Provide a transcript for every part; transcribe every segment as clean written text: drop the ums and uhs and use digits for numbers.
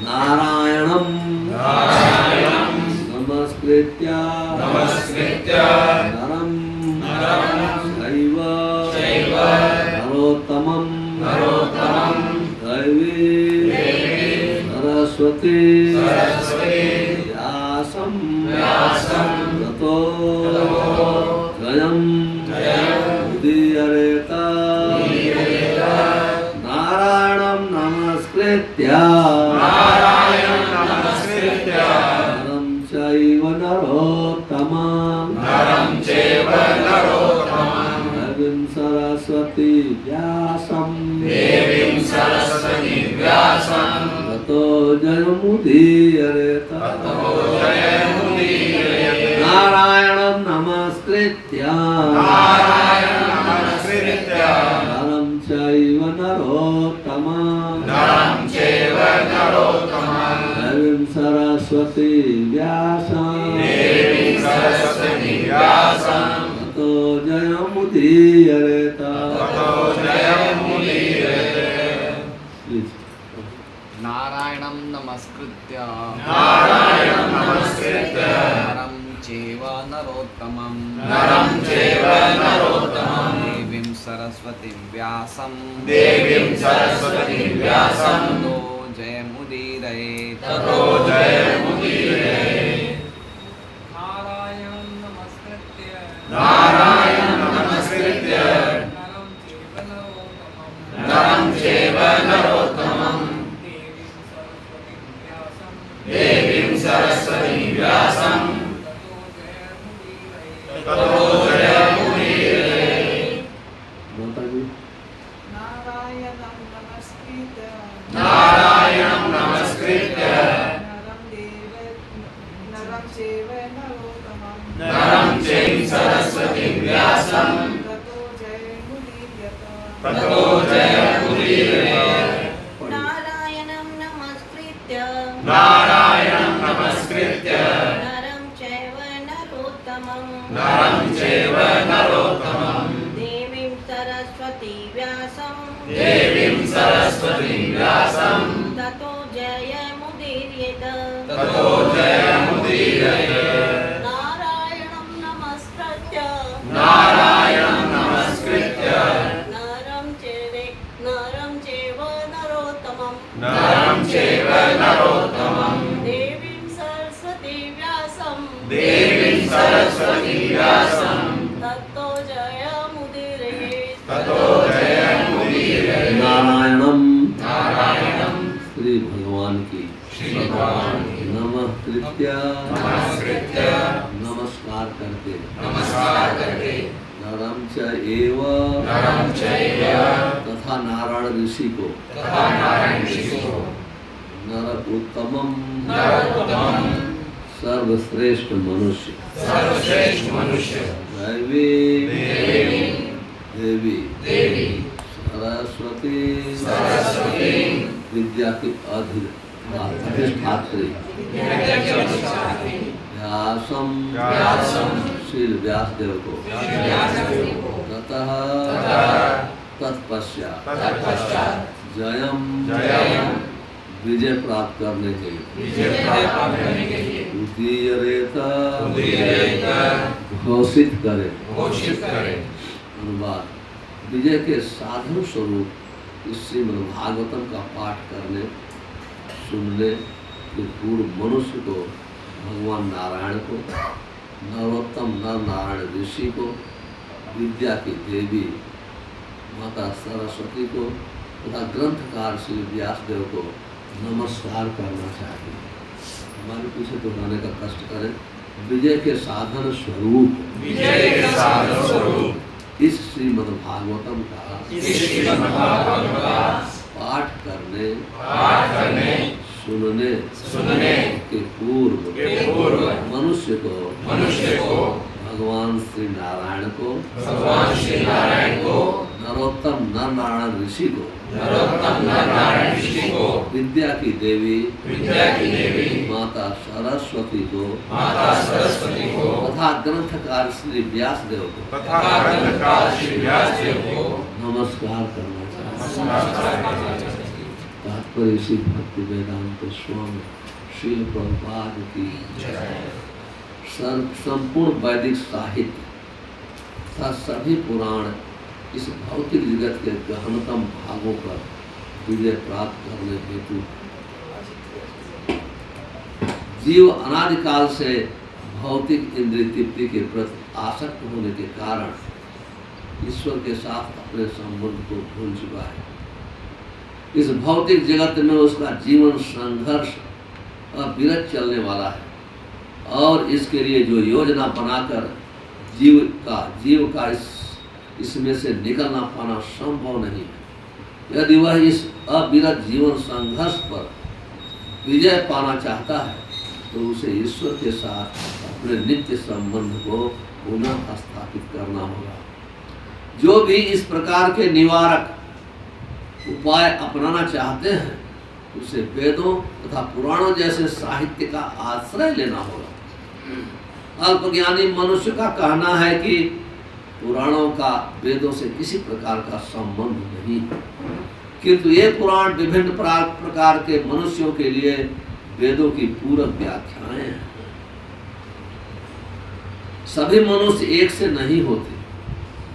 नारायणं नमस्कृत्य नरं चैव नरोत्तमं दैवीं सरस्वती व्यासं ततो जयं उदीरयेत नारायणं नमस्कृत्य नरं चैव नरोत्तमं देवीं सरस्वती व्यासं ततो जयमुदीरयेत नारायणं नमस्कृत्य नरं चैव नरोत्तमं देवीं सरस्वती व्यासं ततो जयमुदीरयेत नारायणं नमस्कृत्य नरं चैव नरोत्तमं देवीं सरस्वतीं व्यासं ततो जयमुदीरयेत नारायणं नमस्कृत्य नरं चैव नरोत्तमं देवीं सरस्वतीं व्यासं ततो जयमुदीरयेत माताजी नारायणं नमस्कृत्य नरं चैव सरस्वतीं व्यासं ततो जयमुदीरयेत नारायणं नमस्कृत्य नरं चैव नरोत्तमं देवीं सरस्वती व्यासं ततो जयमुदीरयेत नारायणं नमस्कृत्य नरं चैव नरोत्तमं देवीं सरस्वती व्यासं ततो जयमुदीरयेत नारायणम श्री भगवान की नमः कृत्य नमस्कार करके नरम च एव तथा नारायण ऋषि को नर उत्तमम सर्वश्रेष्ठ मनुष्य देवी सरस्वती विद्या की अधिष्ठात्री व्यासम श्री व्यासदेव को ततः तत्पश्चात जयम विजय प्राप्त करने के लिए उदीरयेत घोषित करे। अनुवाद विजय के साधन स्वरूप इस श्रीमद् भागवतम का पाठ करने सुनने के पूर्व मनुष्य को भगवान नारायण को नरोत्तम नर नारायण ऋषि को विद्या की देवी माता सरस्वती को तथा ग्रंथकार श्री व्यासदेव को नमस्कार करना चाहिए। हमारे पीछे दोहराने का कष्ट करें। विजय के साधन स्वरूप इस श्रीमद् भागवतम का पाठ करने सुनने के पूर्व मनुष्य को भगवान श्री नारायण को नरोत्तम नर नारायण ऋषि को विद्या की देवी माता सरस्वती को तथा ग्रंथकार श्री व्यासदेव को नमस्कार करना चाहिए। पर इसी भक्ति वेदांत स्वामी श्रील प्रभुपाद की संपूर्ण वैदिक साहित्य तथा सभी पुराण इस भौतिक जगत के गहनतम भागों पर विजय प्राप्त करने हेतु जीव अनादिकाल से भौतिक इंद्रिय तृप्ति के प्रति आसक्त होने के कारण ईश्वर के साथ अपने संबंध को भूल चुका है। इस भौतिक जगत में उसका जीवन संघर्ष अविरत चलने वाला है और इसके लिए जो योजना बनाकर जीव का इसमें से निकलना पाना संभव नहीं है। यदि वह इस अविरत जीवन संघर्ष पर विजय पाना चाहता है तो उसे ईश्वर के साथ अपने नित्य संबंध को पुनः स्थापित करना होगा। जो भी इस प्रकार के निवारक उपाय अपनाना चाहते हैं उसे वेदों तथा पुराणों जैसे साहित्य का आश्रय लेना होगा। अल्पज्ञानी मनुष्य का कहना है कि पुराणों का वेदों से किसी प्रकार का संबंध नहीं, किंतु ये पुराण विभिन्न प्रकार के मनुष्यों के लिए वेदों की पूरक व्याख्याएं हैं। सभी मनुष्य एक से नहीं होते,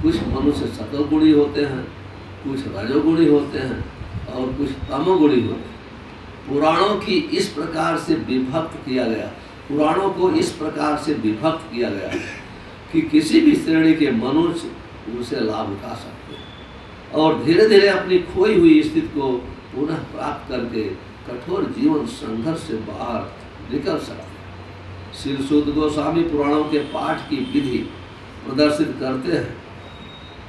कुछ मनुष्य सतोगुणी होते हैं, कुछ रजोगुणी होते हैं और कुछ तमोगुणी होते हैं। पुराणों की इस प्रकार से विभक्त किया गया, पुराणों को इस प्रकार से विभक्त किया गया कि किसी भी श्रेणी के मनुष्य उनसे लाभ उठा सकते हैं और धीरे धीरे अपनी खोई हुई स्थिति को पुनः प्राप्त करके कठोर जीवन संघर्ष से बाहर निकल सकते हैं। श्री सूत गोस्वामी पुराणों के पाठ की विधि प्रदर्शित करते हैं।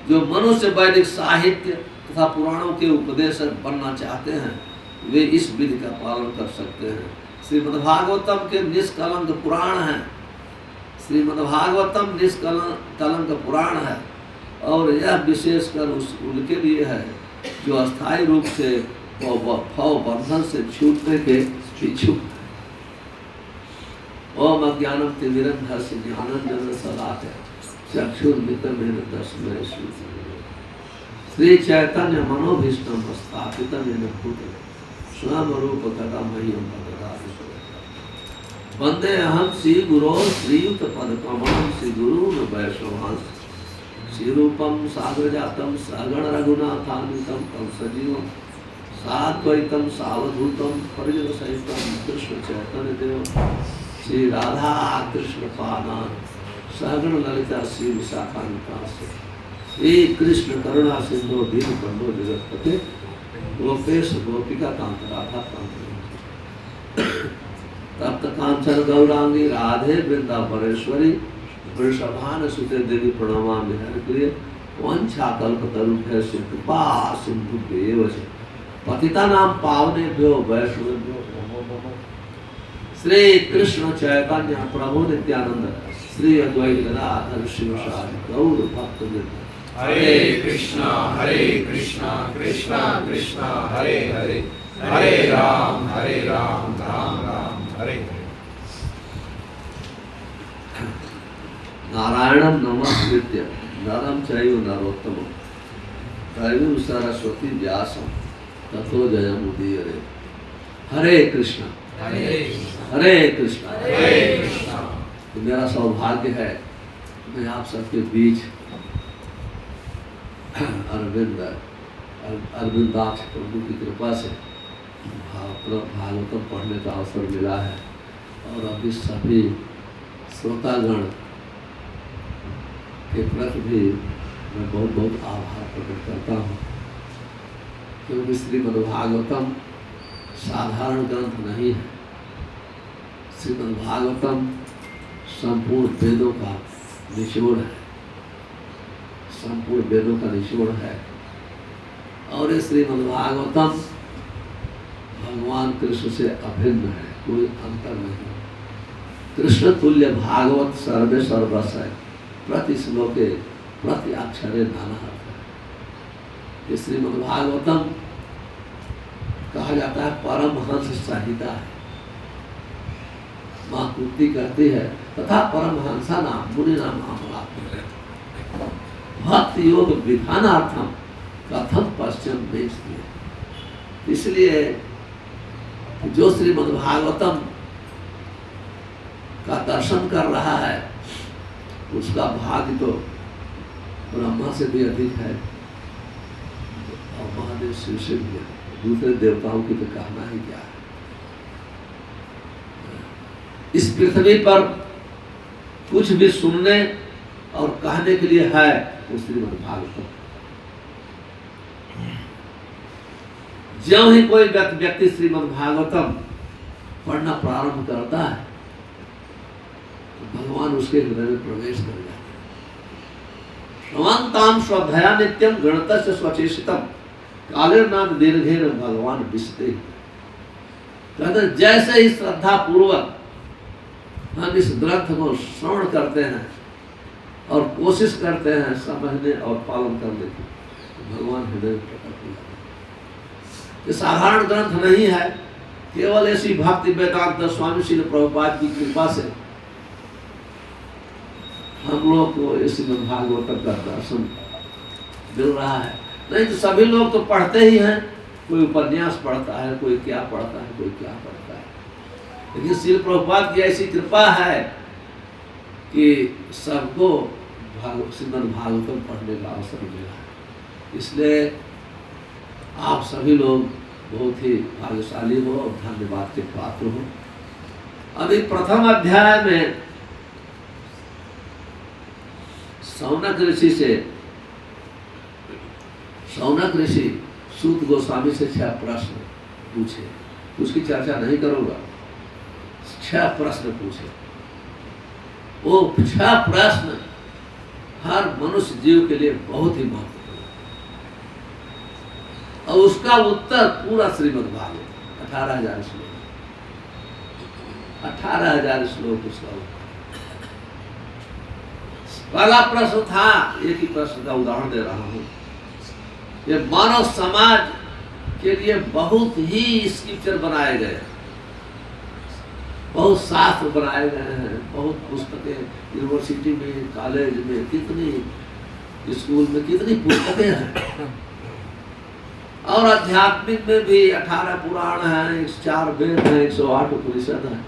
जो मनुष्य वैदिक साहित्य तथा पुराणों के उपदेशक बनना चाहते हैं वे इस विधि का पालन कर सकते हैं। श्रीमद्भागवतम के निष्कलंक पुराण है, श्रीमद्भागवतम निष्कलंक पुराण है और यह विशेषकर उनके लिए है जो अस्थायी रूप से भव बंधन से छूटने के इच्छुक। ओम अज्ञानम तिमिरंधस्य ज्ञानांजन शलाकया चक्षुर्मिलितं तस्मै श्री चैतन्य मनोभीष्टं स्थापितं येन भूतले स्वयं रूप कदा मह्यं ददाति वंदे अहं श्री गुरो श्रीयुत पदकमलं श्री गुरून् वैष्णवांश्च श्री रूपं साग्रजातं सगण रघुनाथान्वितं तं सजीवं साद्वैतं सावधूतं परिजन सहितं कृष्ण चैतन्य देव श्री राधा कृष्ण पादान् सगण ललिता श्री विशाखान्वितांश्च श्री कृष्ण करुणा सिंधु दीन बंधु जगतपते गोपेश गोपिका कांत राधा कांत तप्त कांचन गौरांगी राधे वृंदावनेश्वरी वृषभान सुते देवी प्रणमामि हरिप्रिय वंशाकल्पतरुभ्यश्च कृपा सिन्धुभ्येव च पतितानां पावनेभ्यो वैष्णवेभ्यो नमो नमः। श्री कृष्ण चैतन्य प्रभु नित्यानंद श्री अद्वैत गदाधर शिवसादि गौर भक्तवृंद। हरे कृष्णा कृष्णा कृष्णा हरे हरे, हरे राम राम राम हरे हरे। नारायणं नमस्कृत्य नरं चैव नरोत्तमं देवीं सरस्वती व्यासं ततो जयमुदीरये। हरे कृष्णा हरे कृष्णा। तो मेरा सौभाग्य है मैं आप सबके बीच अरविंदाक्ष प्रभु की कृपा से भागवतम पढ़ने का अवसर मिला है और अभी सभी श्रोतागण के प्रति भी मैं बहुत बहुत आभार प्रकट करता हूँ, क्योंकि श्रीमद्भागवतम साधारण ग्रंथ नहीं है। श्रीमद्भागवतम संपूर्ण वेदों का निचोड़ है, संपूर्ण वेदों का निचोड़ है और ये श्रीमद्भागवतम भगवान कृष्ण से अभिन्न है, कोई अंतर नहीं। कृष्ण तुल्य भागवत सर्वे सर्वस है, प्रति श्लोके प्रति अक्षरे नाना अर्थ है। ये श्रीमद्भागवतम कहा जाता है परमहंस संहिता है। माँ कुंती कहती है तथा परमहंसा नाम मुनि नाम अमलात्म भक्ति योग विधानार्थम कथम पश्चिम बेचती है। इसलिए जो श्रीमद् भागवतम का दर्शन कर रहा है उसका भाग्य तो ब्रह्मा से भी अधिक है और महादेव शिव से भी है। दूसरे देवताओं की तो कहना ही क्या है। इस पृथ्वी पर कुछ भी सुनने और कहने के लिए है वो श्रीमद् भागवतम। जब ही कोई व्यक्ति श्रीमद् भागवतम पढ़ना प्रारंभ करता है तो भगवान उसके हृदय में प्रवेश कर जाते हैं। श्रवन्ताम श्रद्धया नित्यम गणतस्य स्वचेषितम कालेर नाम दीर्घेर भगवान विशते। कहते जैसे ही श्रद्धा पूर्वक हम इस ग्रंथ को श्रवण करते हैं और कोशिश करते हैं समझने और पालन करने की, तो भगवान हृदय में प्रकट हो जाते हैं। ये साधारण ग्रंथ नहीं है, केवल ऐसी भक्ति वेदांत स्वामी श्री प्रभुपाद की कृपा से हम लोग को इस श्रीमद् भागवतम का दर्शन मिल रहा है। नहीं तो सभी लोग तो पढ़ते ही हैं, कोई उपन्यास पढ़ता है, कोई क्या पढ़ता है, कोई क्या पढ़ता है। लेकिन श्री प्रभुपाद की ऐसी कृपा है कि सबको श्रीमद् भागवतम पढ़ने का अवसर मिला है। इसलिए आप सभी लोग बहुत ही भाग्यशाली हो और धन्यवाद के पात्र हो। अभी प्रथम अध्याय में शौनक ऋषि सूत गोस्वामी से 6 प्रश्न पूछे। उसकी चर्चा नहीं करूंगा। 6 प्रश्न पूछे। वो 6 प्रश्न हर मनुष्य जीव के लिए बहुत ही महत्वपूर्ण और उसका उत्तर पूरा श्रीमद् भागवत 18,000 श्लोक 18,000 श्लोक उसका उत्तर। पहला प्रश्न था, एक ही प्रश्न का उदाहरण दे रहा हूं। ये मानव समाज के लिए बहुत ही स्क्रिप्चर बनाए गए, बहुत शास्त्र बनाए गए हैं, बहुत पुस्तकें यूनिवर्सिटी में, कॉलेज में, कितनी स्कूल में कितनी पुस्तकें हैं। और आध्यात्मिक में भी 18 पुराण हैं, 4 वेद हैं, 108 उपनिषद हैं।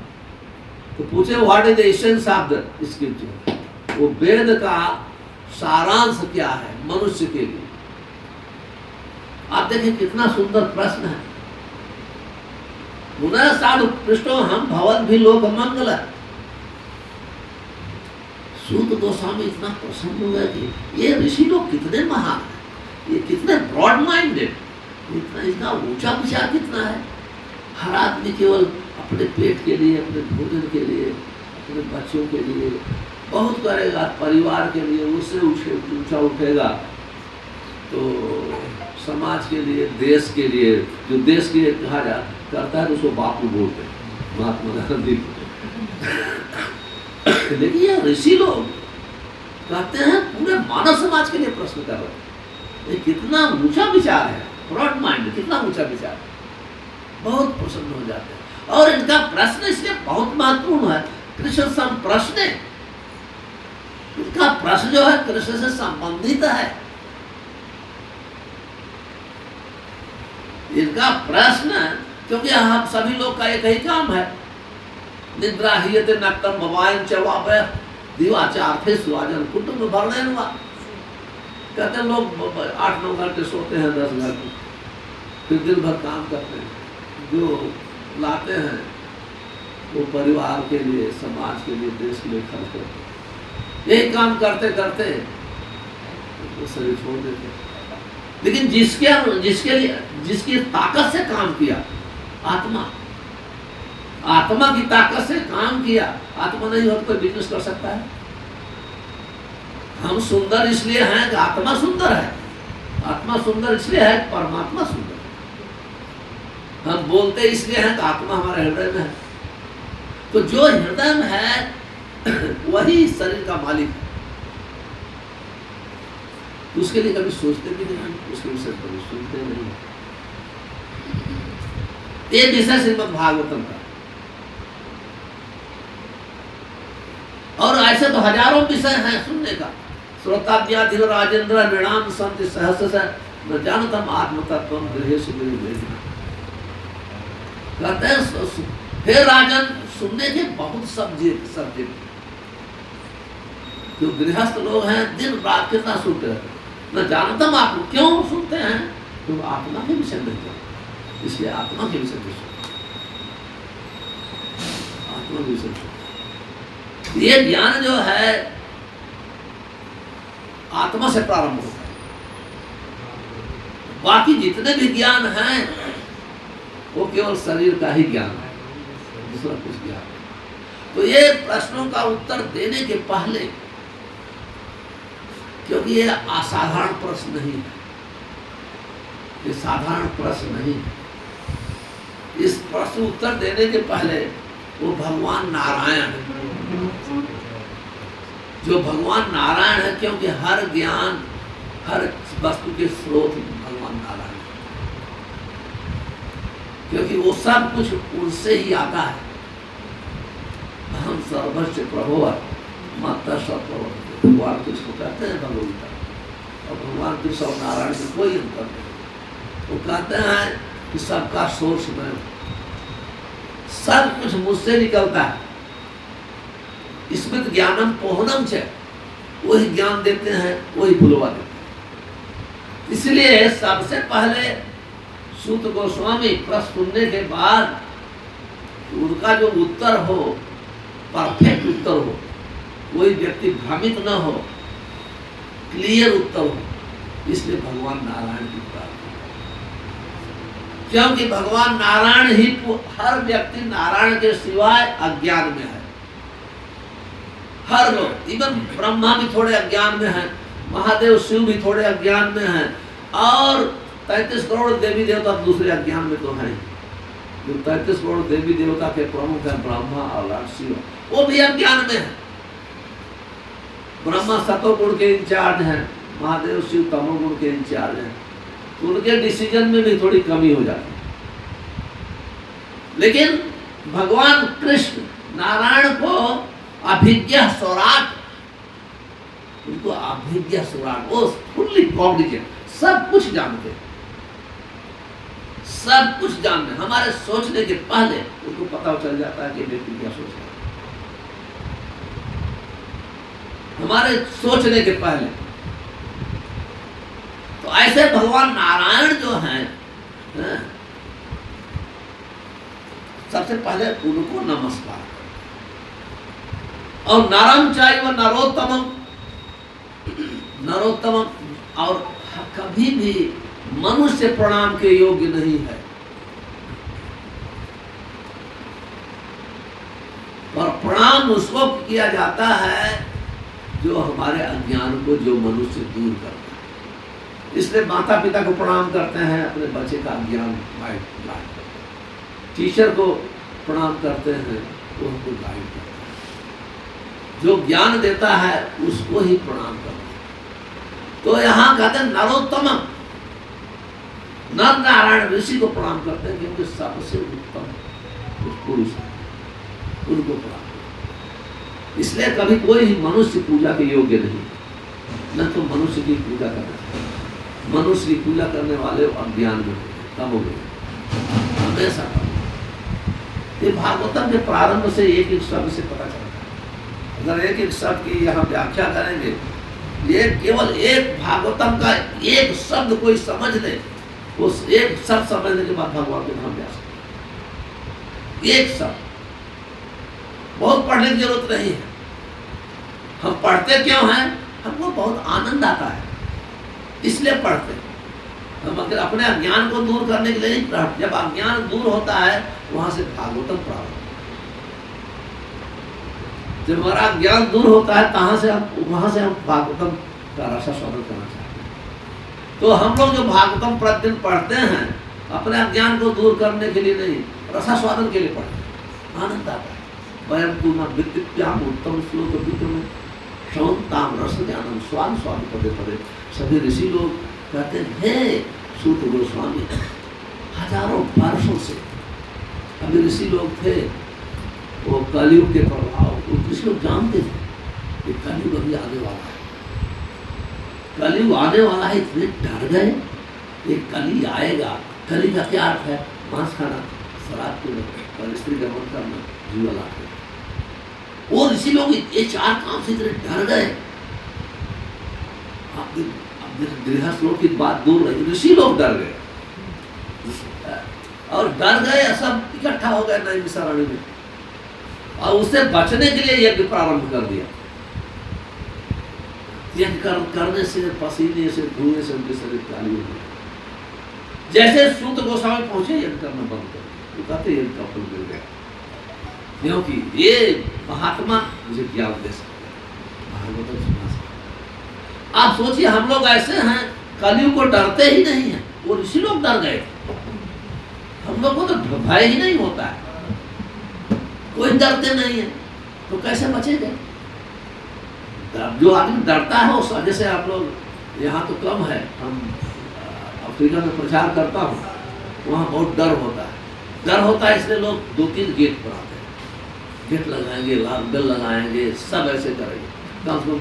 तो पूछे what is the essence of the scripture, वो वेद का सारांश क्या है मनुष्य के लिए। आप देखिए कितना सुंदर प्रश्न है। पुनः साधु पृष्ठो हम भवन भी लोक मंगल। सूत गोस्वामी इतना प्रसन्न हुआ कि ये ऋषि लोग कितने महान हैं, ये कितने ब्रॉड माइंडेड, इतना ऊंचा विचार कितना है। हर आदमी केवल अपने पेट के लिए, अपने भोजन के लिए, अपने बच्चों के लिए बहुत करेगा, परिवार के लिए उससे ऊंचा उठेगा तो समाज के लिए, देश के लिए, जो देश के लिए कहा करता है तो उसको बापू बोलते हैं, महात्मा गांधी। लेकिन ये ऋषि लोग कहते हैं पूरे मानव समाज के लिए प्रश्न कर रहे हैं। ये कितना ऊंचा विचार है, ब्रॉड माइंड, कितना ऊंचा विचार, बहुत प्रसन्न हो जाते हैं। और इनका प्रश्न इसलिए बहुत महत्वपूर्ण है। कृष्ण सम प्रश्न, इनका प्रश्न जो है कृष्ण से संबंधित है। इनका प्रश्न, क्योंकि हम सभी लोग का एक ही काम है, निद्रा हियते नक्तम भवायन चवाप दिवाचार्थे सुवाजन कुटुंब वर्णन हुआ। कहते हैं लोग 8-9 घंटे सोते हैं, 10 घंटे, फिर दिन भर काम करते हैं। जो लाते हैं वो परिवार के लिए, समाज के लिए, देश के लिए खर्च करते हैं। यही काम करते करते वो शरीर छोड़ देते हैं। लेकिन जिसकी ताकत से काम किया, आत्मा की ताकत से काम किया, आत्मा नहीं हो तो कोई बिजनेस कर सकता है। हम सुंदर इसलिए हैं कि आत्मा सुंदर है, आत्मा सुंदर इसलिए है कि परमात्मा सुंदर है। हम बोलते इसलिए हैं कि आत्मा हमारे हृदय में है। तो जो हृदय में है वही शरीर का मालिक है। उसके लिए कभी सोचते भी नहीं, उसके विषय कभी सुनते नहीं। ये विषय श्रीमद् भागवतम का, और ऐसे तो हजारों विषय हैं सुनने का। श्रोताभ्याधिर राजेंद्र नृणाम संति सहस्र न जानतम आत्मतत्वम गृहेषु गृहे। कहते हैं हे राजन, सुनने के बहुत सब्जेक्ट जो गृहस्थ लोग हैं दिन रात कितना सुनते रहते हैं। मैं जानता हूँ आप क्यों सुनते हैं, तुम आत्मा के विषय नहीं जानते, इसलिए आत्मा के विषय में सुनते, आत्मा के विषय में। ये ज्ञान जो है आत्मा से प्रारंभ होता है, बाकी जितने भी ज्ञान हैं वो केवल शरीर का ही ज्ञान है, दूसरा कुछ ज्ञान नहीं। तो ये प्रश्नों का उत्तर देने के पहले, क्योंकि ये असाधारण प्रश्न नहीं है, ये साधारण प्रश्न नहीं है, इस प्रश्न उत्तर देने के पहले वो भगवान नारायण है। जो भगवान नारायण है, क्योंकि हर ज्ञान हर वस्तु के स्रोत भगवान नारायण है, क्योंकि वो सब कुछ उनसे ही आता है। हम सर्वस्व प्रभु माता सब भगवान किसको कहते हैं भगवता, और भगवान कृष्ण और नारायण में कोई अंतर नहीं। वो कहते हैं कि सबका सोर्स मैं, सब कुछ मुझसे निकलता है। स्मृत ज्ञानम पोहनम से, वही ज्ञान देते हैं, वही बुलवा देते हैं। इसलिए सबसे पहले सूत गोस्वामी प्रश्न सुनने के बाद उनका जो उत्तर हो, परफेक्ट उत्तर हो, कोई व्यक्ति भ्रमित न हो, क्लियर उत्तर हो, इसलिए भगवान नारायण की प्रार्थना, क्योंकि भगवान नारायण ही, हर व्यक्ति नारायण के सिवाय अज्ञान में है। हर लोग, इवन ब्रह्मा भी थोड़े अज्ञान में है, महादेव शिव भी थोड़े अज्ञान में हैं, और 33 करोड़ देवी देवता दूसरे अज्ञान में तो हैं। जो 33 करोड़ देवी देवता के प्रमुख हैं ब्रह्मा और लॉर्ड शिव, वो भी अज्ञान में है। ब्रह्मा सतोगुण के इंचार्ज हैं, महादेव शिव तमोगुण के इंचार्ज हैं, तो उनके डिसीजन में भी थोड़ी कमी हो जाती है। लेकिन भगवान कृष्ण नारायण को अभिज्ञा स्वराट, उनको अभिज्ञा स्वराट, वो फुल्ली कॉग्निजेंट, सब कुछ जानते हैं, सब कुछ जानते। हमारे सोचने के पहले उनको पता चल जाता है कि व्यक्ति क्या सोच रहा है, हमारे सोचने के पहले। तो ऐसे भगवान नारायण जो हैं, सबसे पहले उनको नमस्कार। और नरम चाहिए नरोत्तमम, नरोत्तमम, और कभी भी मनुष्य प्रणाम के योग्य नहीं है, और प्रणाम उसको किया जाता है जो हमारे अज्ञान को, जो मनुष्य दूर करता है। इसलिए माता पिता को प्रणाम करते हैं, अपने बच्चे का अज्ञान गाइड करते हैं। टीचर को प्रणाम करते हैं, वो हमको गाइड करता है। जो ज्ञान देता है उसको ही प्रणाम करते हैं। तो यहाँ कहते हैं नरोत्तमम, नर नारायण ऋषि को प्रणाम करते हैं, क्योंकि सबसे उत्तम पुरुष है, उनको प्रणाम। इसलिए कभी कोई ही मनुष्य पूजा के योग्य नहीं, न तो मनुष्य की पूजा करना चाहिए। मनुष्य की पूजा करने वाले अज्ञान में कम हो गए, हमेशा कम। ये भागवतम के प्रारंभ से एक एक शब्द से पता चलता है। अगर एक एक शब्द की यहाँ व्याख्या करेंगे, ये केवल एक भागवतम का एक शब्द कोई समझ ले, उस एक शब्द समझने के बाद भगवान के धाम जा सकते। एक शब्द, बहुत पढ़ने की जरूरत नहीं है। हम पढ़ते क्यों हैं? हमको बहुत आनंद आता है, इसलिए पढ़ते हैं। हम अगर अपने अज्ञान को दूर करने के लिए नहीं पढ़ते। जब अज्ञान दूर होता है, वहां से भागवतम प्राप्त, जब हमारा ज्ञान दूर होता है, वहां से हम भागवतम का रसास्वादन करना चाहते हैं। तो हम लोग जो भागवतम प्रतिदिन पढ़ते हैं, अपने अज्ञान को दूर करने के लिए नहीं, रसास्वादन के लिए पढ़ते हैं, आनंद आता है। वयम तु न विद्याम उत्तम श्लोक विक्रम शौनताम रस ज्ञानम स्वाद स्वाद पदे पदे। सभी ऋषि लोग कहते हैं, हे सूत गोस्वामी, हजारों वर्षों से अभी ऋषि लोग थे, वो कलयुग के प्रभाव, वो ऋषि लोग जानते थे कि कलयुग अभी आने वाला है, कलयुग आने वाला है। इतने डर गए, ये कली आएगा। कली का क्या अर्थ है? मांस खाना, शराब पीना और स्त्री गमन करना, जुआ लाते। और इसी लोग ये 4 काम से इतने डर गए। आप गृहस्थ लोग की बात दूर रही, ऋषि लोग डर गए और डर गए, सब इकट्ठा हो गए नैमिषारण्य में और उससे बचने के लिए यज्ञ प्रारंभ कर दिया। यज्ञ करने से, पसीने से, धुएं से उनके शरीर काली हो गए। जैसे सूत गोस्वामी पहुंचे, यज्ञ करना बंद कर दिया। वो कहते यज्ञ का फल मिल गया, क्योंकि ये महात्मा मुझे ज्ञान दे सकते हैं, भागवत सुना सकते हैं। आप सोचिए, हम लोग ऐसे हैं कलयुग को डरते ही नहीं है, वो ऋषि लोग डर गए। हम लोग को तो भय ही नहीं होता है, कोई डरते नहीं है, तो कैसे बचेंगे? जो आदमी डरता है वो, जैसे आप लोग यहाँ तो कम है, हम अफ्रीका में प्रचार करता हूँ, वहाँ बहुत डर होता है। डर होता है इसलिए लोग 2-3 गेट पर आते हैं, गेट लगाएंगे, लाल बेल लगाएंगे, सब ऐसे करेंगे। कम से कम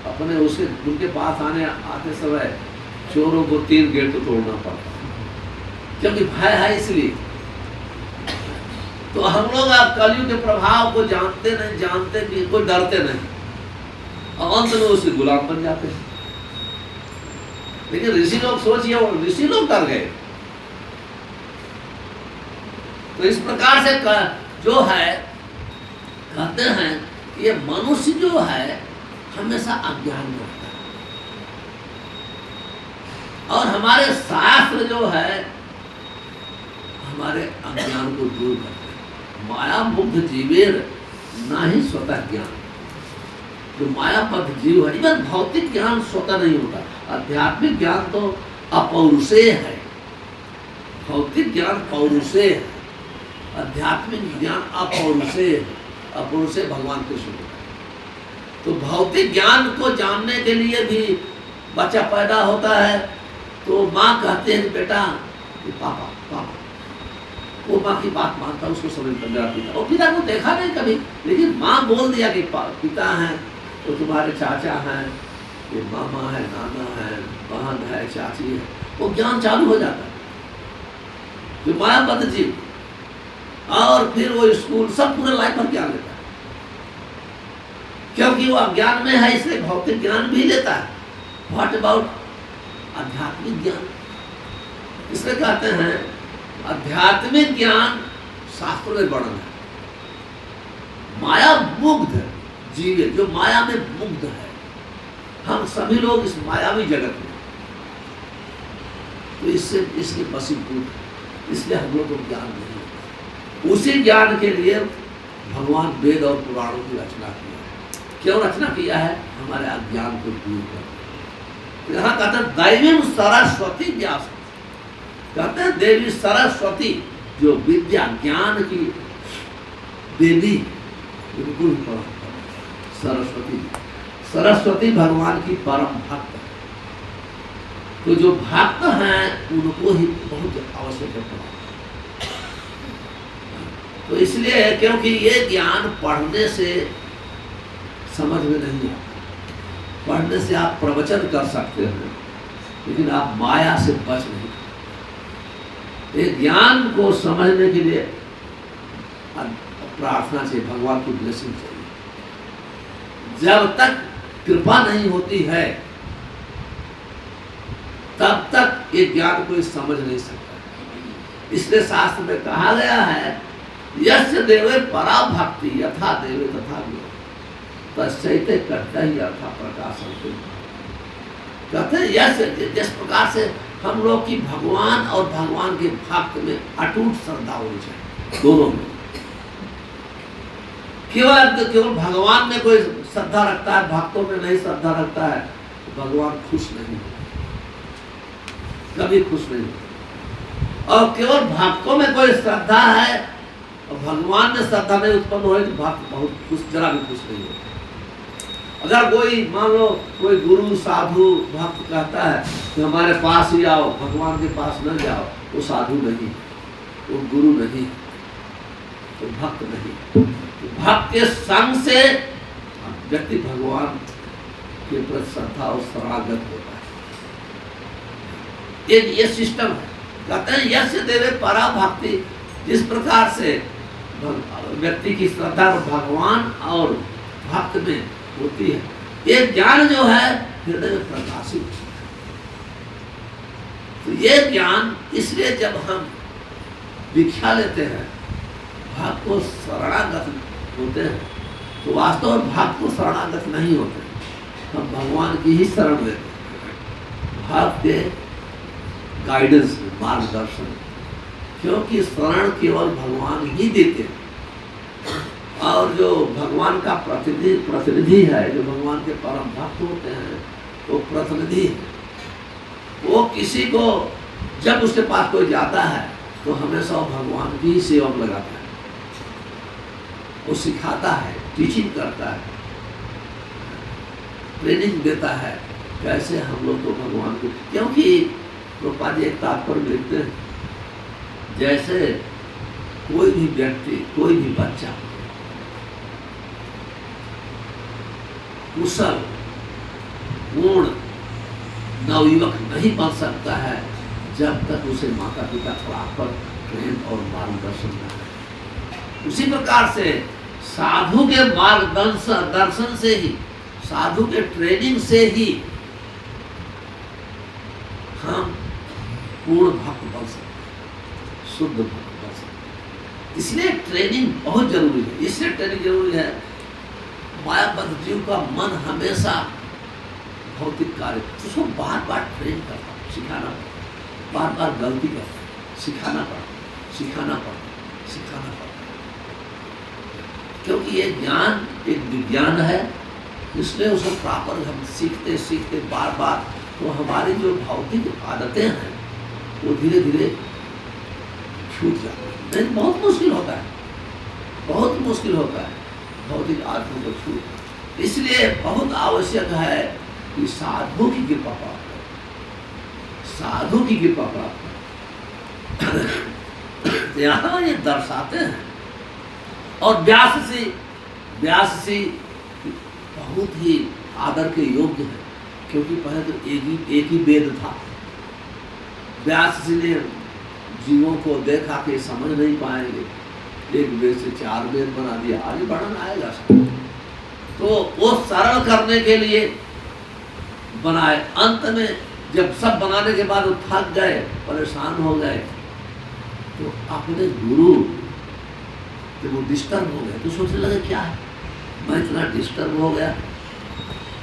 अपने उसके उनके पास आते समय चोरों को 3 गेट तो तोड़ना पड़ता है, क्योंकि भय है इसलिए। तो हम लोग आप कलयुग के प्रभाव को जानते नहीं, जानते भी कोई डरते नहीं, और अंत में उसके गुलाम बन जाते हैं। लेकिन ऋषि लोग, सोचिए, वो ऋषि लोग डर गए। तो इस प्रकार से जो है, कहते हैं कि ये मनुष्य जो है हमेशा अज्ञान में रहता है, और हमारे शास्त्र जो है हमारे अज्ञान को दूर करते हैं। माया मुग्ध जीवेर ना ही स्वतः ज्ञान, जो मायाबद्ध जीव है, इवन भौतिक ज्ञान स्वतः नहीं होता, आध्यात्मिक ज्ञान तो अपौरुषेय है, भौतिक ज्ञान पौरुषेय है, आध्यात्मिक ज्ञान अपौरुषेय है, अपौरुषेय भगवान कृष्ण है। तो भौतिक ज्ञान को जानने के लिए भी बच्चा पैदा होता है, तो माँ कहते हैं बेटा कि पापा पापा, वो माँ की बात मानता, उसको समझ में मेरा पिता, और पिता को देखा नहीं कभी, लेकिन माँ बोल दिया कि पिता हैं तो तुम्हारे चाचा हैं, ये मामा है, नाना है, बहन है, चाची है, वो ज्ञान चालू हो जाता है, जो मायाबद्ध जीव। और फिर वो स्कूल सब पूरे लाइफ भर ज्ञान लेता है, क्योंकि वो अज्ञान में है, इसलिए भौतिक ज्ञान भी लेता है। व्हाट अबाउट आध्यात्मिक ज्ञान? इसलिए कहते हैं आध्यात्मिक ज्ञान शास्त्रों में वर्णन है। माया मुग्ध जीव, जो माया में मुग्ध है, हम सभी लोग इस मायावी जगत में, तो इससे इसके वशीभूत है, इसलिए हम लोग को ज्ञान नहीं होता। उसी ज्ञान के लिए भगवान वेद और पुराणों की रचना किया है। क्यों रचना किया है? हमारे अज्ञान को दूर कर। यहाँ कहते हैं दैवीं सरस्वती व्यास, कहते हैं देवी सरस्वती, जो विद्या ज्ञान की देवी, बिल्कुल सरस्वती, सरस्वती भगवान की परम भक्त है। तो जो भक्त हैं उनको ही बहुत आवश्यक है। तो इसलिए, क्योंकि ये ज्ञान पढ़ने से समझ में नहीं आता, पढ़ने से आप प्रवचन कर सकते हैं, लेकिन आप माया से बच नहीं। ये ज्ञान को समझने के लिए प्रार्थना चाहिए, भगवान की ब्लेसिंग चाहिए। जब तक कृपा नहीं होती है तब तक ये ज्ञान कोई समझ नहीं सकता। इसलिए शास्त्र में कहा गया है यस्य देवे परा भक्ति यथा देवे तथा तस्यैते करता ही अर्था प्रकाशम। कहते हैं यस्य, जिस प्रकार से हम लोग की भगवान और भगवान के भक्त में अटूट श्रद्धा होनी चाहिए, दोनों में। केवल भगवान में कोई श्रद्धा रखता है, भक्तों में नहीं श्रद्धा रखता है, तो भगवान खुश नहीं होता, कभी खुश नहीं होता। और केवल भक्तों में कोई श्रद्धा है और भगवान में श्रद्धा नहीं उत्पन्न हो, तो भक्त बहुत खुश, जरा भी खुश नहीं होता। अगर कोई, मान लो कोई गुरु साधु भक्त कहता है कि हमारे पास ही आओ, भगवान के पास न जाओ, वो साधु नहीं, वो गुरु नहीं, वो भक्त नहीं। भक्त के संग से व्यक्ति भगवान के प्रति श्रद्धा और शरणागत होता है। ये सिस्टम है। कहते हैं यस्य देवे परा भक्ति, इस प्रकार से व्यक्ति की श्रद्धा भगवान और भक्त में होती है। ये ज्ञान जो है हृदय में प्रकाशित। तो ये ज्ञान इसलिए जब हम दीक्षा लेते हैं, भक्त को शरणागत होते हैं, तो वास्तव में भक्त को शरणागत नहीं होते, हम भगवान की ही शरण लेते हैं, भक्त के गाइडेंस में, मार्गदर्शन। क्योंकि शरण केवल भगवान ही देते हैं, और जो भगवान का प्रतिनिधि है, जो भगवान के परम भक्त होते हैं, वो प्रतिनिधि है। वो किसी को जब उसके पास कोई जाता है तो हमेशा वो भगवान की ही सेवा में लगाता है, वो सिखाता है, टीचिंग करता है, ट्रेनिंग देता है कैसे हम लोग को भगवान को। क्योंकि प्रभुपाद जी एक तात्पर्य लिखते हैं, जैसे कोई भी व्यक्ति, कोई भी बच्चा कुशल पूर्ण नवयुवक नहीं बन सकता है जब तक उसे माता पिता पर प्रेम और मार्गदर्शन न है। उसी प्रकार से साधु के मार्गदर्शन से ही, साधु के ट्रेनिंग से ही हम पूर्ण भक्त बन सकते हैं, शुद्ध भक्त बन सकते हैं। इसलिए ट्रेनिंग बहुत जरूरी है। इसलिए ट्रेनिंग जरूरी है। मायाबद्ध जीव का मन हमेशा भौतिक कार्य, उसको बार बार ट्रेन करता, सिखाना पड़ता, बार बार गलती करता, सिखाना पड़ता, सिखाना पड़ता, सिखाना पड़ता। क्योंकि ये ज्ञान एक विज्ञान है, इसलिए उसको प्रॉपर हम सीखते सीखते बार बार, तो हमारी जो भौतिक आदतें हैं वो धीरे धीरे छूट जाती है। नहीं, बहुत मुश्किल होता है, बहुत मुश्किल होता है भौतिक आत्मा को छूट। इसलिए बहुत आवश्यक है कि साधु की कृपा प्राप्त करें, साधु की कृपा प्राप्त करें। यहाँ ये दर्शाते हैं। और व्यास जी बहुत ही आदर के योग्य है, क्योंकि पहले तो एक ही वेद था। व्यास जी ने जीवों को देखा कि समझ नहीं पाएंगे, एक वेद से 4 वेद बना दिया, आगे बढ़ना आएगा। तो वो सरल करने के लिए बनाए। अंत में जब सब बनाने के बाद वो थक गए, परेशान हो गए, तो अपने गुरु जब वो डिस्टर्ब हो गए तो सोचने लगे क्या है, मैं इतना डिस्टर्ब हो गया,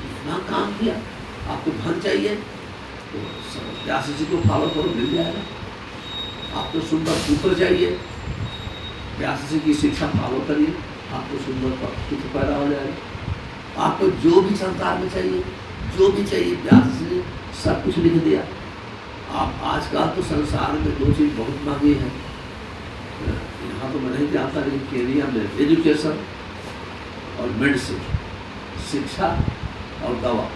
इतना काम किया, आपको धन चाहिए तो व्यास जी को फॉलो करो, मिल जाएगा। आपको सुंदर पुत्र चाहिए, व्यास जी की शिक्षा फॉलो करिए, आपको सुंदर पुत्र पैदा हो जाएगा। आपको जो भी संसार में चाहिए, जो भी चाहिए, व्यास जी ने सब कुछ लिख दिया। आप आजकल तो संसार में 2 चीज़ बहुत महंगी है। यहाँ तो मैं नहीं जानता, लेकिन केनिया में एजुकेशन और मेडिसिन, शिक्षा और दवा।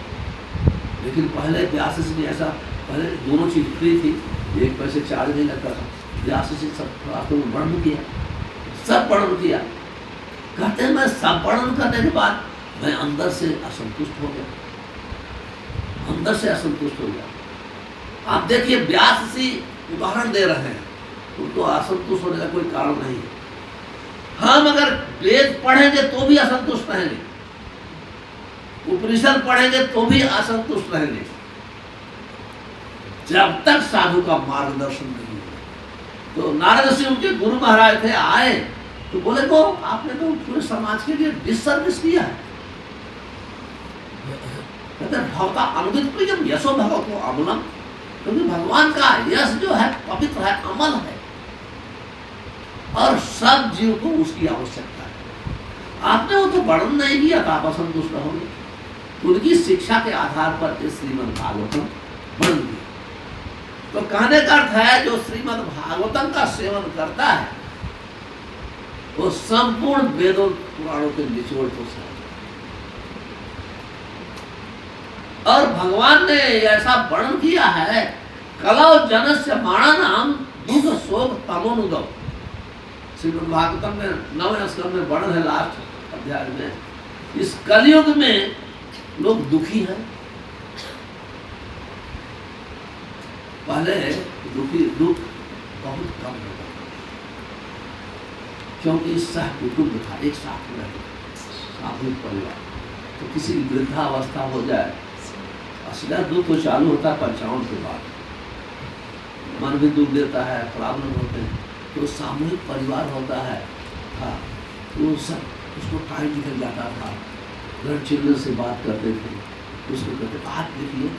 लेकिन पहले व्यास जी ने ऐसा, पहले दोनों चीज़ फ्री थी, 1 पैसे चार्ज नहीं लगता था। व्यास जी सब रास्तों में वर्णन किया, सब वर्णन किया। कहते हैं मैं सब वर्णन करने के बाद मैं अंदर से असंतुष्ट हो गया, अंदर से असंतुष्ट हो गया। आप देखिए व्यास जी उदाहरण दे रहे हैं, उनको असंतुष्ट होने का कोई कारण नहीं है। हम अगर वेद पढ़ेंगे तो भी असंतुष्ट रहेंगे, उपनिषद पढ़ेंगे तो भी असंतुष्ट रहेंगे, जब तक साधु का मार्गदर्शन नहीं होगा। तो नारद सिंह उनके गुरु महाराज थे, आए तो बोले को आपने तो पूरे समाज के लिए डिसर्विस किया है। कहते भवता अनुदित प्रियम यशो भगवतो अमलम, क्योंकि भगवान का यश जो है पवित्र है, अमल है, और सब जीव को उसकी आवश्यकता है। आपने वो तो वर्णन नहीं किया था, आप असंतुष्ट रहोगे। उनकी शिक्षा के आधार पर इस श्रीमद् भागवतम बन गया। तो कहने का अर्थ है जो श्रीमद् भागवतम का सेवन करता है वो संपूर्ण वेदों पुराणों के निचोड़ को समझ। और भगवान ने ऐसा वर्णन किया है, कलौ जनस्य माणानाम दुख शोक तमोनुदव। श्रीमद् भागवतम में 9वें स्कंद में वर्णन है, लास्ट अध्याय में, इस कलयुग में लोग दुखी हैं। पहले दुख बहुत कम होता था, क्योंकि सह कुटुंब था, एक साथ में रहते, सामूहिक परिवार। तो किसी की वृद्धावस्था हो जाए, असला दुख तो चालू होता है 55 के बाद, मन भी दुख देता है, प्रॉब्लम होते हैं। तो सामूहिक परिवार होता है था, तो सब उसको टाइम निकल जाता था, ग्रैंड चिल्ड्रन से बात करते थे, उसको कहते आज देखिए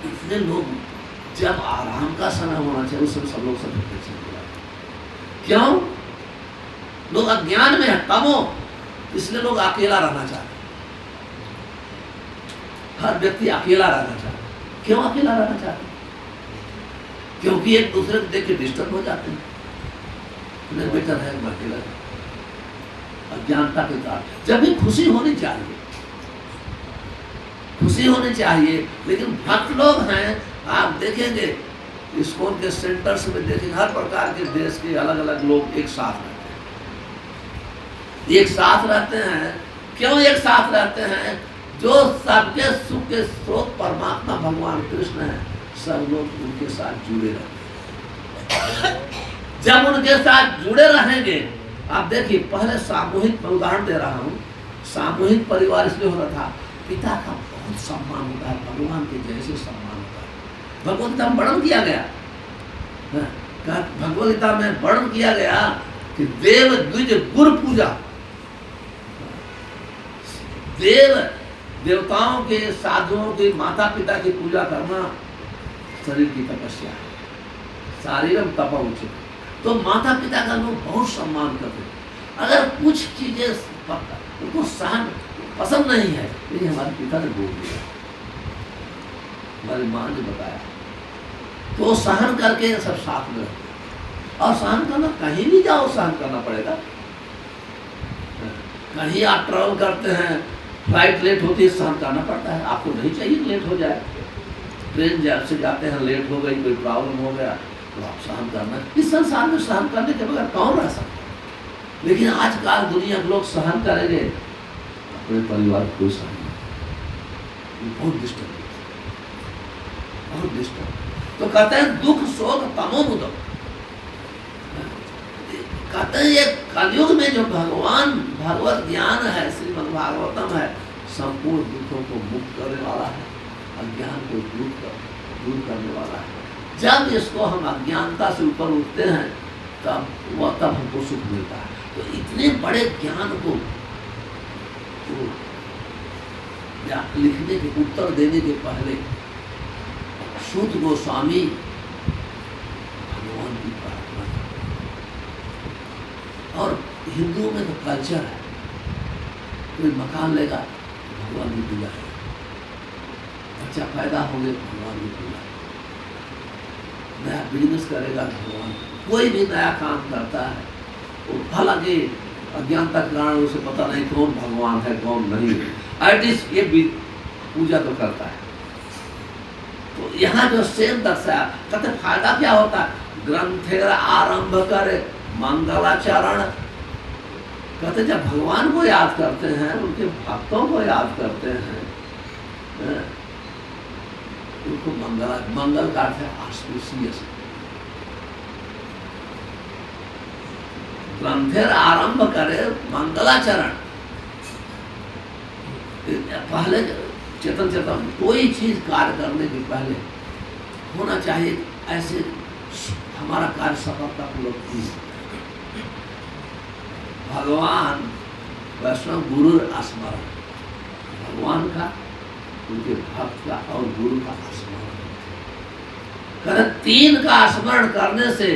इतने लोग, जब आराम का समय होना चाहिए उस समय सब लोग सब क्यों? लोग अज्ञान में है, तमो, इसलिए लोग अकेला रहना चाहते, हर व्यक्ति अकेला रहना चाहता। क्यों अकेला रहना चाहते? क्योंकि एक दूसरे को देख के डिस्टर्ब हो जाते हैं। उन्हें बेटर है मैं अकेला, अज्ञानता के कारण। जब भी खुशी होनी चाहिए, खुशी होनी चाहिए, लेकिन भक्त लोग हैं, आप देखेंगे इस्कॉन के सेंटर्स में देखेंगे हर प्रकार के देश के अलग अलग लोग एक साथ रहते हैं। एक साथ रहते हैं, क्यों एक साथ रहते हैं? जो सबके सुख के स्रोत परमात्मा भगवान कृष्ण है, सब लोग उनके साथ जुड़े रहते हैं। जब उनके साथ जुड़े रहेंगे, आप देखिए पहले सामूहिक, मैं उदाहरण दे रहा हूँ, सामूहिक परिवार इसलिए होता था, पिता का बहुत सम्मान होता है, भगवान के जैसे सम्मान होता है। भगवद गीता में वर्णन किया गया, भगवद गीता में वर्णन किया गया कि देव द्विज गुरु पूजा, देवताओं के, साधुओं के, माता पिता की पूजा करना शरीर की तपस्या है, शारीरम तप उचित। तो माता पिता का लोग बहुत सम्मान करते। अगर कुछ चीजें उनको सहन पसंद नहीं है, ये हमारे पिता ने बोल दिया, हमारी माँ ने बताया, तो सहन करके सब साथ में रहते। और सहन करना, कहीं भी जाओ सहन करना पड़ेगा। कहीं आप ट्रैवल करते हैं, फ्लाइट लेट होती है, सहन करना पड़ता है। आपको नहीं चाहिए लेट हो जाए, ट्रेन से जाते हैं, लेट हो गई, कोई प्रॉब्लम हो गया, तो आप सहन करना। इस संसार में सहन करने के बगैर कौन रह सकता है? लेकिन आजकल दुनिया के लोग सहन करेंगे, अपने परिवार को सहन नहीं, बहुत डिस्टर्ब, बहुत डिस्टर्ब। तो कहते हैं दुख शोक तमोमुदो, कहते हैं ये कलयुग में जो भगवान भगवत ज्ञान है, श्रीमद् भागवतम है, संपूर्ण दुखों को मुक्त करने वाला है, अज्ञान को दूर करने वाला है। जब इसको हम अज्ञानता से ऊपर उठते हैं, तब हमको सुख मिलता है। तो इतने बड़े ज्ञान को लिखने के, उत्तर देने के पहले सूत गोस्वामी भगवान की प्रार्थना करते। और हिंदुओं में तो कल्चर है, कोई मकान लेगा भगवान की पूजा है, बच्चा पैदा हो गया भगवान की पूजा, नया बिजनेस करेगा भगवान, कोई भी नया काम करता है, वो हालांकि अज्ञानता के कारण उसे पता नहीं कौन भगवान है कौन नहीं, एटलीस्ट ये भी पूजा तो करता है। तो यहाँ जो सेम दर्शाया, कहते फायदा क्या होता है? ग्रंथेर आरंभ करे मंगलाचरण, कहते जब भगवान को याद करते हैं, उनके भक्तों को याद करते हैं, उनको मंगल का अर्थ है ऑस्पिशियस। ग्रंथेर आरंभ करे मंगलाचरण, पहले चेतन कोई चीज कार्य करने के पहले होना चाहिए ऐसे हमारा कार्य सफलतापूर्वक की। भगवान वैष्णव गुरु स्मरण, भगवान का, उनके भक्त का और गुरु का स्मरण करें। 3 का स्मरण करने से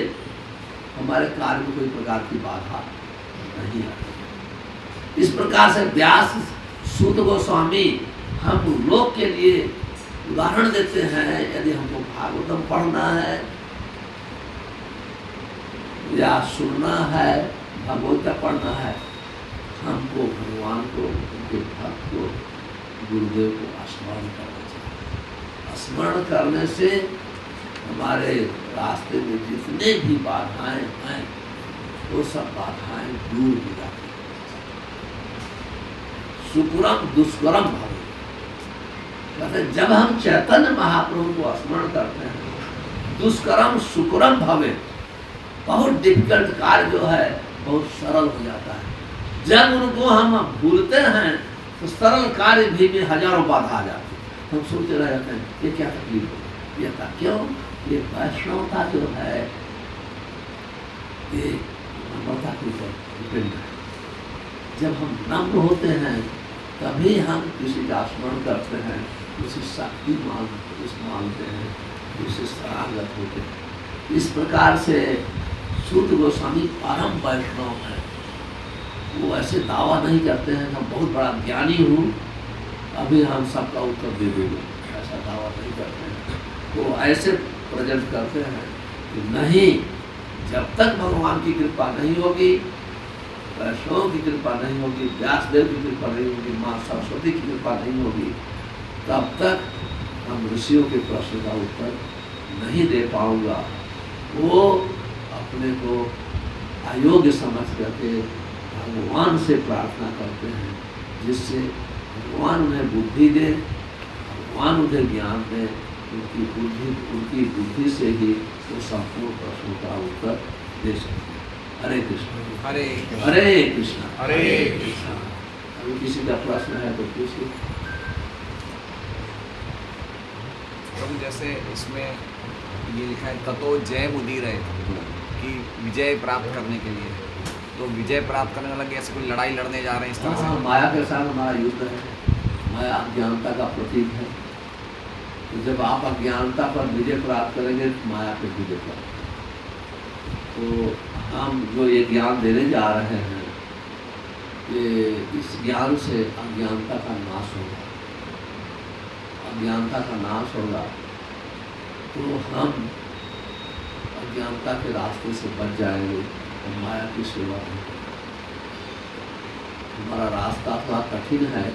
हमारे कार्य में कोई प्रकार की बाधा नहीं आती। इस प्रकार से व्यास सूत गोस्वामी हम लोग के लिए उदाहरण देते हैं। यदि हमको भागवतम पढ़ना है या सुनना है, भगवत पढ़ना है, हमको भगवान को, उनके भक्त को, गुरुदेव को स्मरण करना चाहिए। स्मरण करने से हमारे रास्ते में जितने भी बाधाएं हैं, वो सब बाधाएं दूर हो जाती हैं। सुकुरम दुष्करम भवे, कहते जब हम चैतन्य महाप्रभु को स्मरण करते हैं, दुष्करम सुकुरम भवे, बहुत डिफिकल्ट कार्य जो है बहुत सरल हो जाता है। जब उनको हम भूलते हैं तो सरल कार्य भी में हजारों बाधा आ जाती है। हम सोचते रह जाते हैं ये क्या तकलीफ हो, ये था क्यों? ये वैष्णवता जो है ये नम्रता के ऊपर डिपेंड है। जब हम नम्र होते हैं तभी हम किसी का स्मरण करते हैं, उसी शक्ति मानते हैं, उसे शरणागत होते हैं। इस प्रकार से सूत गोस्वामी परम वैष्णव है। वो ऐसे दावा नहीं करते हैं कि हम बहुत बड़ा ज्ञानी हूँ, अभी हम सबका उत्तर दे देंगे, ऐसा दावा नहीं करते हैं। वो ऐसे प्रेजेंट करते हैं कि नहीं, जब तक भगवान की कृपा नहीं होगी, वैष्णव की कृपा नहीं होगी, व्यासदेव की कृपा नहीं होगी, माँ सरस्वती की कृपा नहीं होगी, तब तक हम ऋषियों के प्रश्न का उत्तर नहीं दे पाऊंगा। वो अपने को अयोग्य समझ करके भगवान से प्रार्थना करते हैं, जिससे भगवान उन्हें बुद्धि दे, भगवान उन्हें ज्ञान दे। उनकी बुद्धि से ही वो संपूर्ण प्रश्नों का उत्तर दे सकते हैं। हरे कृष्ण हरे हरे कृष्ण हरे कृष्ण। अभी किसी का प्रश्न है तो पूछिए। प्रभु जैसे इसमें ये लिखा है ततो जय मुदीर है कि विजय प्राप्त करने के लिए, तो विजय प्राप्त करने वाला ऐसे कोई लड़ाई लड़ने जा रहे हैं इस तरह हाँ, से? माया के साथ हमारा युद्ध है। माया अज्ञानता का प्रतीक है। तो जब आप अज्ञानता पर विजय प्राप्त करेंगे तो माया पे विजय प्राप्त। तो हम जो ये ज्ञान देने जा रहे हैं, ये इस ज्ञान से अज्ञानता का नाश होगा। अज्ञानता का नाश होगा तो हम अज्ञानता के रास्ते से बच जाएंगे और माया की सेवा नहीं करेंगे। हमारा रास्ता थोड़ा कठिन है,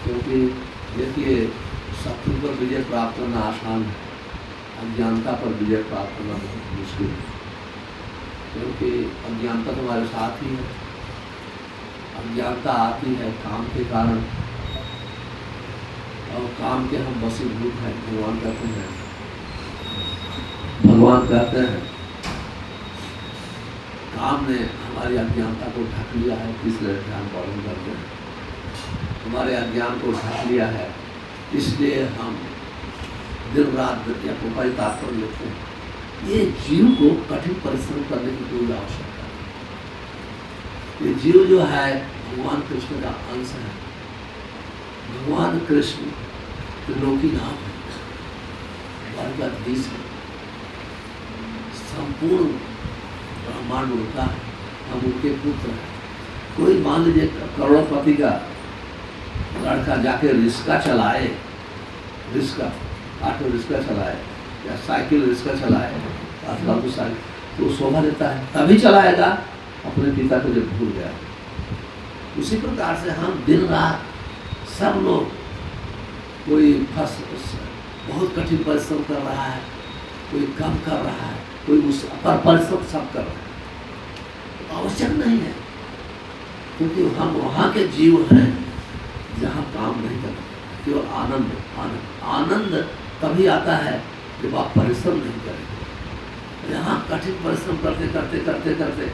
क्योंकि देखिए शत्रु पर विजय प्राप्त करना आसान है, अज्ञानता पर विजय प्राप्त करना बहुत मुश्किल है। क्योंकि अज्ञानता तुम्हारे साथ ही है। अज्ञानता आती है काम के कारण, और काम के हम वशीभूत हैं। भगवान कहते हैं काम ने हमारी अज्ञानता को ढक लिया है, इसलिए ध्यान पालन करते हैं। हमारे अज्ञान को ढक लिया है, इसलिए हम दिन रात या को तात्पर्य लेते हैं। ये जीव को कठिन परिश्रम करने की कोई आवश्यकता नहीं। ये जीव जो है भगवान कृष्ण का अंश है। भगवान कृष्ण त्रिलोकीनाथ है, द्वारकाधीश है, संपूर्ण ब्रह्मांड उनका है, हम उनके पुत्र हैं। कोई मान लीजिए करोड़पति का लड़का जाके रिक्शा चलाए, ऑटो रिक्शा चलाए या साइकिल रिक्शा चलाए, अथवा तो साइकिल, तो शोभा देता है, तभी चलाएगा अपने पिता को जब भूल गया। उसी प्रकार से हम दिन रात सब लोग, कोई बहुत कठिन परिश्रम कर रहा है, कोई कम कर रहा है, कोई उस पर परिश्रम सब कर रहा है। तो आवश्यक नहीं है, क्योंकि हम वहाँ के जीव हैं जहाँ काम नहीं करते, केवल आनंद आनंद आनंद तभी आता है जब आप परिश्रम नहीं करेंगे। यहाँ कठिन परिश्रम करते करते करते करते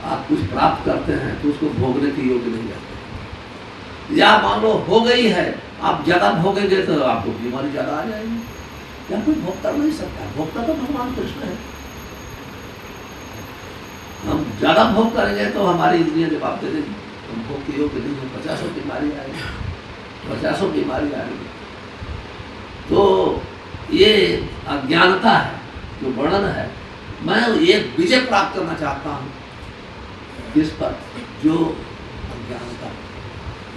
आप कुछ प्राप्त करते हैं तो उसको भोगने के योग्य नहीं रहते। या मान लो हो गई है, आप ज़्यादा भोगेंगे तो आपको बीमारी ज़्यादा आ जाएगी। या कोई भोग कर नहीं सकता, भोगता तो भगवान कृष्ण है। हम ज़्यादा भोग करेंगे तो हमारी इंद्रियां जवाब दे देंगी, हम भोग के योग्य नहीं है, 50 बीमारी आएगी, 50 बीमारी आएगी। तो ये अज्ञानता है जो वर्णन है। मैं एक विजय प्राप्त करना चाहता हूँ किस पर? जो अज्ञानता।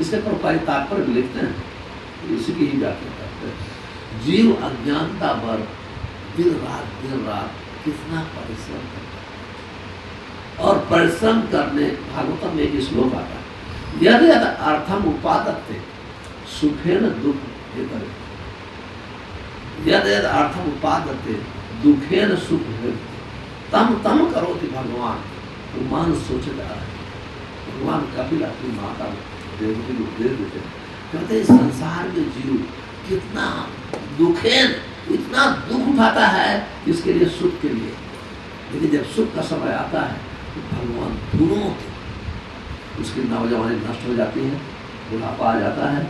इससे पर तात्पर्य लिखते हैं, इसी की ही व्याख्या करते हैं। जीव अज्ञानता पर दिन रात कितना परिश्रम करता है, और परिश्रम करने, भागवतम में एक श्लोक आता है, यदि अर्थम उपादत्ते सुखेन दुख हेतु, यदि अर्थम उपादत्ते दुखेन सुख हेतु तम तम करोति भगवान। भगवान सोचता है, भगवान कपिल अपनी माता देवकी को दे देते हैं, कहते संसार में जीव कितना दुखेन, इतना दुख उठाता है इसके लिए, सुख के लिए। लेकिन जब सुख का समय आता है तो भगवान तुरंत उसकी नौजवानी नष्ट हो जाती है, बुढ़ापा आ जाता है।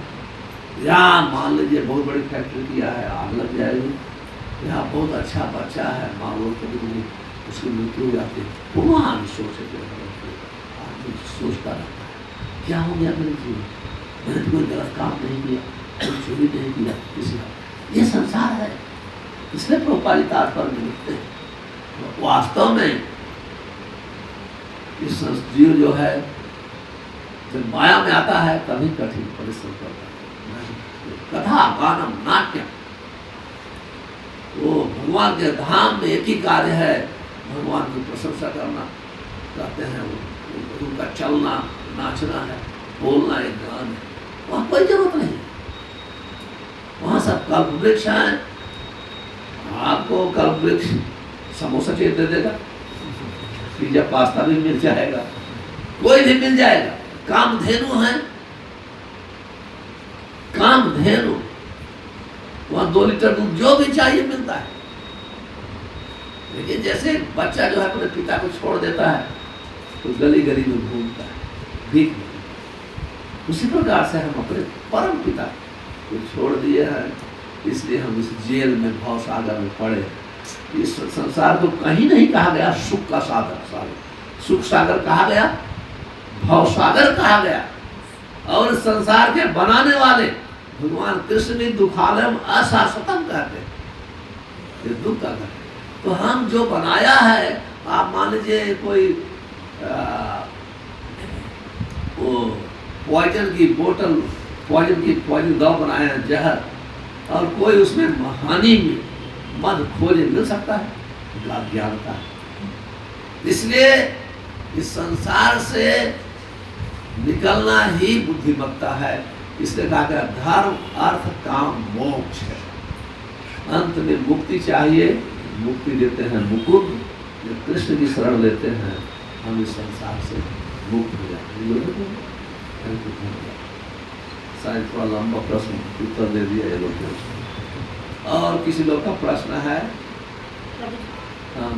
या मान लीजिए बहुत बड़ी फैक्ट्री किया है, आग लग जाएगी, यहाँ बहुत अच्छा बच्चा है, मान लो कभी उसकी मृत्यु हो जाती है, भगवान सोचते आदमी सोचता रहता है क्या हो गया मेरे जीवन, मैंने कोई गलत काम नहीं किया, कोई चोरी नहीं किया किसी का। ये संसार है, इसलिए प्रभुपाद तात्पर्य लिखते हैं। वास्तव में इस जीव जो है जब माया में आता है तभी कठिन परिश्रम करता है। कथा गानम नाट्य, वो भगवान के धाम में एक ही कार्य है, भगवान की प्रशंसा करना कहते हैं, उनका चलना नाचना है, बोलना एक गान है, वहाँ कोई जरूरत नहीं, वहाँ सब कल्प वृक्ष है। आपको कल्प वृक्ष समोसा चाहिए दे देगा, पिज्जा पास्ता भी मिल जाएगा, कोई भी मिल जाएगा। कामधेनु है, कामधेनु, वहाँ 2 लीटर दूध जो भी चाहिए मिलता है। लेकिन जैसे बच्चा जो है अपने पिता को छोड़ देता है तो गली गली में घूमता है, भीख मांगता। उसी प्रकार से हम अपने परम पिता को छोड़ दिए हैं, इसलिए हम इस जेल में भाव सागर में पड़े। इस संसार को कहीं नहीं कहा गया सुख का सागर, सुख सागर कहा गया, भाव सागर कहा गया। और संसार के बनाने वाले भगवान कृष्ण भी दुखालयम अशाश्वतम कहते हैं, ये दुख का घर। तो हम जो बनाया है, आप मान लीजिए कोई वो पॉइजन की बोतल, पॉइजन दवा बनाया है, जहर, और कोई उसमें हानि में मद खोजे मिल सकता है, ज्ञानता है। इसलिए इस संसार से निकलना ही बुद्धिमत्ता है। इसलिए कहा गया धर्म अर्थ काम मोक्ष है। अंत में मुक्ति चाहिए, मुक्ति देते हैं मुकुंद, जब कृष्ण की शरण लेते हैं हम इस संसार से मुक्त हो जाते हैं। शायद थोड़ा लंबा प्रश्न उत्तर दे दिया ये लोग। और किसी लोग का प्रश्न है? हाँ,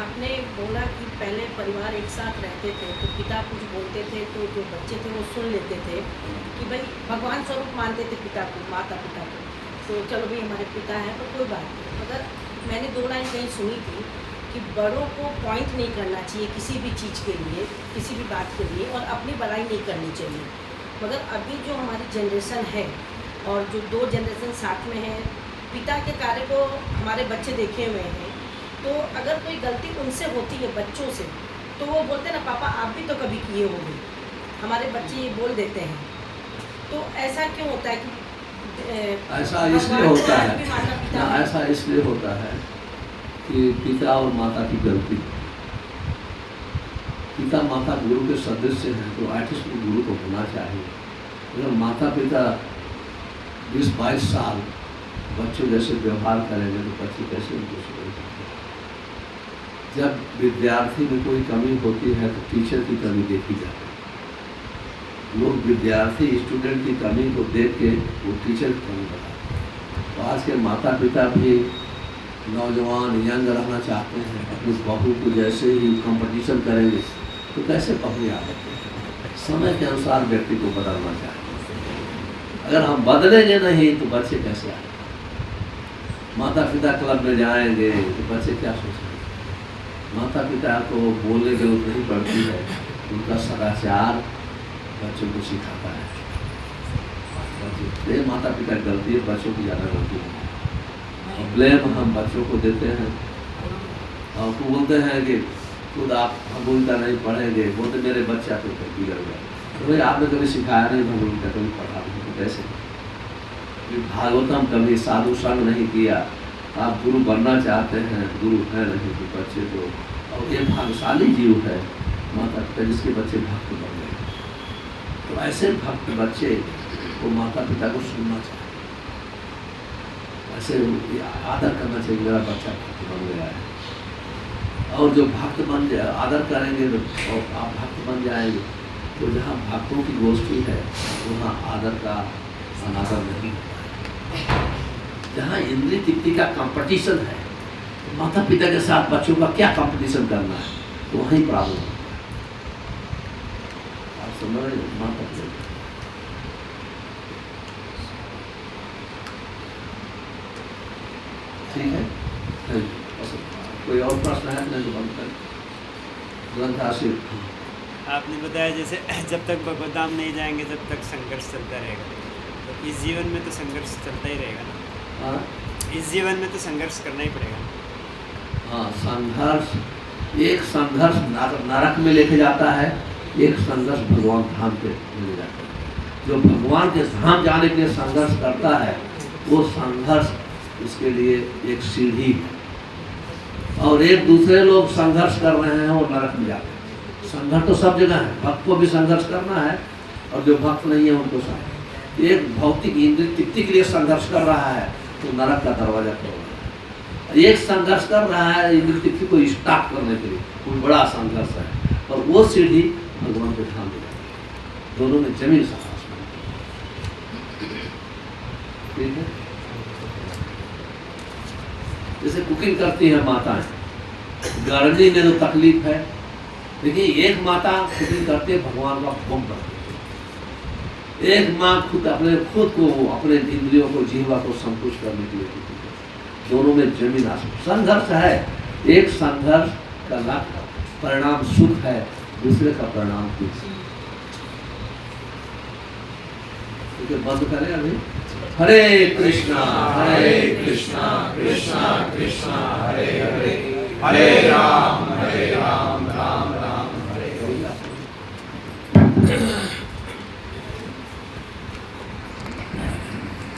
आपने बोला कि पहले परिवार एक साथ रहते थे तो पिता कुछ बोलते थे तो जो बच्चे थे वो सुन लेते थे कि भाई भगवान स्वरूप मानते थे पिता को, माता पिता को, तो चलो भाई हमारे पिता हैं तो कोई बात नहीं। मगर मैंने 2 लाइन कहीं सुनी थी कि बड़ों को पॉइंट नहीं करना चाहिए किसी भी चीज़ के लिए, किसी भी बात के लिए, और अपनी बड़ाई नहीं करनी चाहिए। मगर अभी जो हमारी जनरेशन है और जो 2 जनरेशन साथ में है, पिता के कार्य को हमारे बच्चे देखे हुए हैं, तो अगर कोई गलती उनसे होती है बच्चों से तो वो बोलते हैं ना पापा आप भी तो कभी किए होंगे, हमारे बच्चे ये बोल देते हैं। तो ऐसा क्यों होता है कि ऐसा इसलिए होता है, पिता ऐसा इसलिए होता है कि पिता और माता की गलती, पिता माता गुरु के सदस्य हैं तो आर्टिस्ट को गुरु को होना चाहिए। अगर माता पिता 20-22 साल बच्चों जैसे व्यवहार करेंगे तो बच्चे कैसे उनको समझ सकते। जब विद्यार्थी में कोई कमी होती है तो टीचर की कमी देखी जाती है। लोग विद्यार्थी स्टूडेंट की कमी को देख के वो टीचर की कमी बताते हैं। तो आज के माता पिता भी नौजवान यंग रहना चाहते हैं, अपनी बहू को जैसे ही कंपटीशन करेंगे तो कैसे पकड़े आ सकते हैं। समय के अनुसार व्यक्ति को बदलना चाहिए। अगर हम बदलेंगे नहीं तो बच्चे कैसे आएंगे। माता पिता क्लब में जाएंगे तो बच्चे क्या सोचेंगे। माता पिता को बोलने की जरूरत नहीं पड़ती है, उनका सदाचार बच्चों को सिखाता है। बच्चे माता पिता की गलती है, बच्चों की ज़्यादा गलती है। ब्लेम हम बच्चों को देते हैं और तो बोलते हैं कि खुद आप भगवता नहीं पढ़ेंगे, बोलते मेरे बच्चा तो बिगड़ गया। तो भाई आपने कभी सिखाया नहीं भगवता, कभी पढ़ा नहीं, तो कैसे? भागवतम कभी साधु संग नहीं किया, आप गुरु बनना चाहते हैं, गुरु है नहीं तो बच्चे तो, और ये भाग्यशाली जीव है माता पिता जिसके बच्चे भक्त बन गए। तो ऐसे भक्त बच्चे को माता पिता को सुनना चाहिए, ऐसे आदर करना चाहिए। मेरा बच्चा भक्त बन गया है, और जो भक्त बन जाए आदर करेंगे तो और आप भक्त बन जाएंगे। तो जहाँ भक्तों की गोष्ठी है वहाँ आदर का अनादर नहीं होता है। जहाँ इंद्रिय तृप्ति का कंपटीशन है माता पिता के साथ बच्चों का क्या कंपटीशन करना है, तो वहीं प्रॉब्लम है। आप समझ रहे हैं? माता पिता ठीक है। कोई और प्रश्न है? नहीं तो बंद कर ग्रंथ आशीर्वाद। आपने बताया जैसे जब तक भगवत धाम नहीं जाएंगे तब तक संघर्ष चलता रहेगा, तो इस जीवन में तो संघर्ष चलता ही रहेगा ना। हाँ इस जीवन में तो संघर्ष करना ही पड़ेगा। हाँ, संघर्ष, एक संघर्ष नरक में लेके जाता है, एक संघर्ष भगवान धाम पे ले जाता है। जो भगवान के धाम जाने के लिए संघर्ष करता है, वो संघर्ष उसके लिए एक सीढ़ी है। और एक दूसरे लोग संघर्ष कर रहे हैं, वो नरक में जाते हैं। संघर्ष तो सब जगह है, भक्त को भी संघर्ष करना है, और जो भक्त नहीं है उनको संघर्ष। एक भौतिक इंद्रिय तृप्ति के लिए संघर्ष कर रहा है, तो नरक का दरवाजा खोल रहा है। एक संघर्ष कर रहा है इंद्रिय तृप्ति को स्टॉप करने के लिए, कोई बड़ा संघर्ष है, और वो सीढ़ी भगवान को धाम में जाती है। दोनों में जमीन सा आसमान। ठीक है। जैसे कुकिंग करती हैं माताएं, गर्मी में तो तकलीफ है, देखिए एक माता कुकिंग करते भगवान का हुक्म करती है, एक माँ खुद को अपने इंद्रियों को, जीवा को संतुष्ट करने के लिए कुकिंग करती है। दोनों में जमीन आसमान। संघर्ष है, एक संघर्ष का लक्ष्य परिणाम सुख है, दूसरे का परिणाम दुख। ठीक है, बंद करें अभी। हरे कृष्णा कृष्णा कृष्णा हरे हरे, हरे राम राम राम हरे हरे।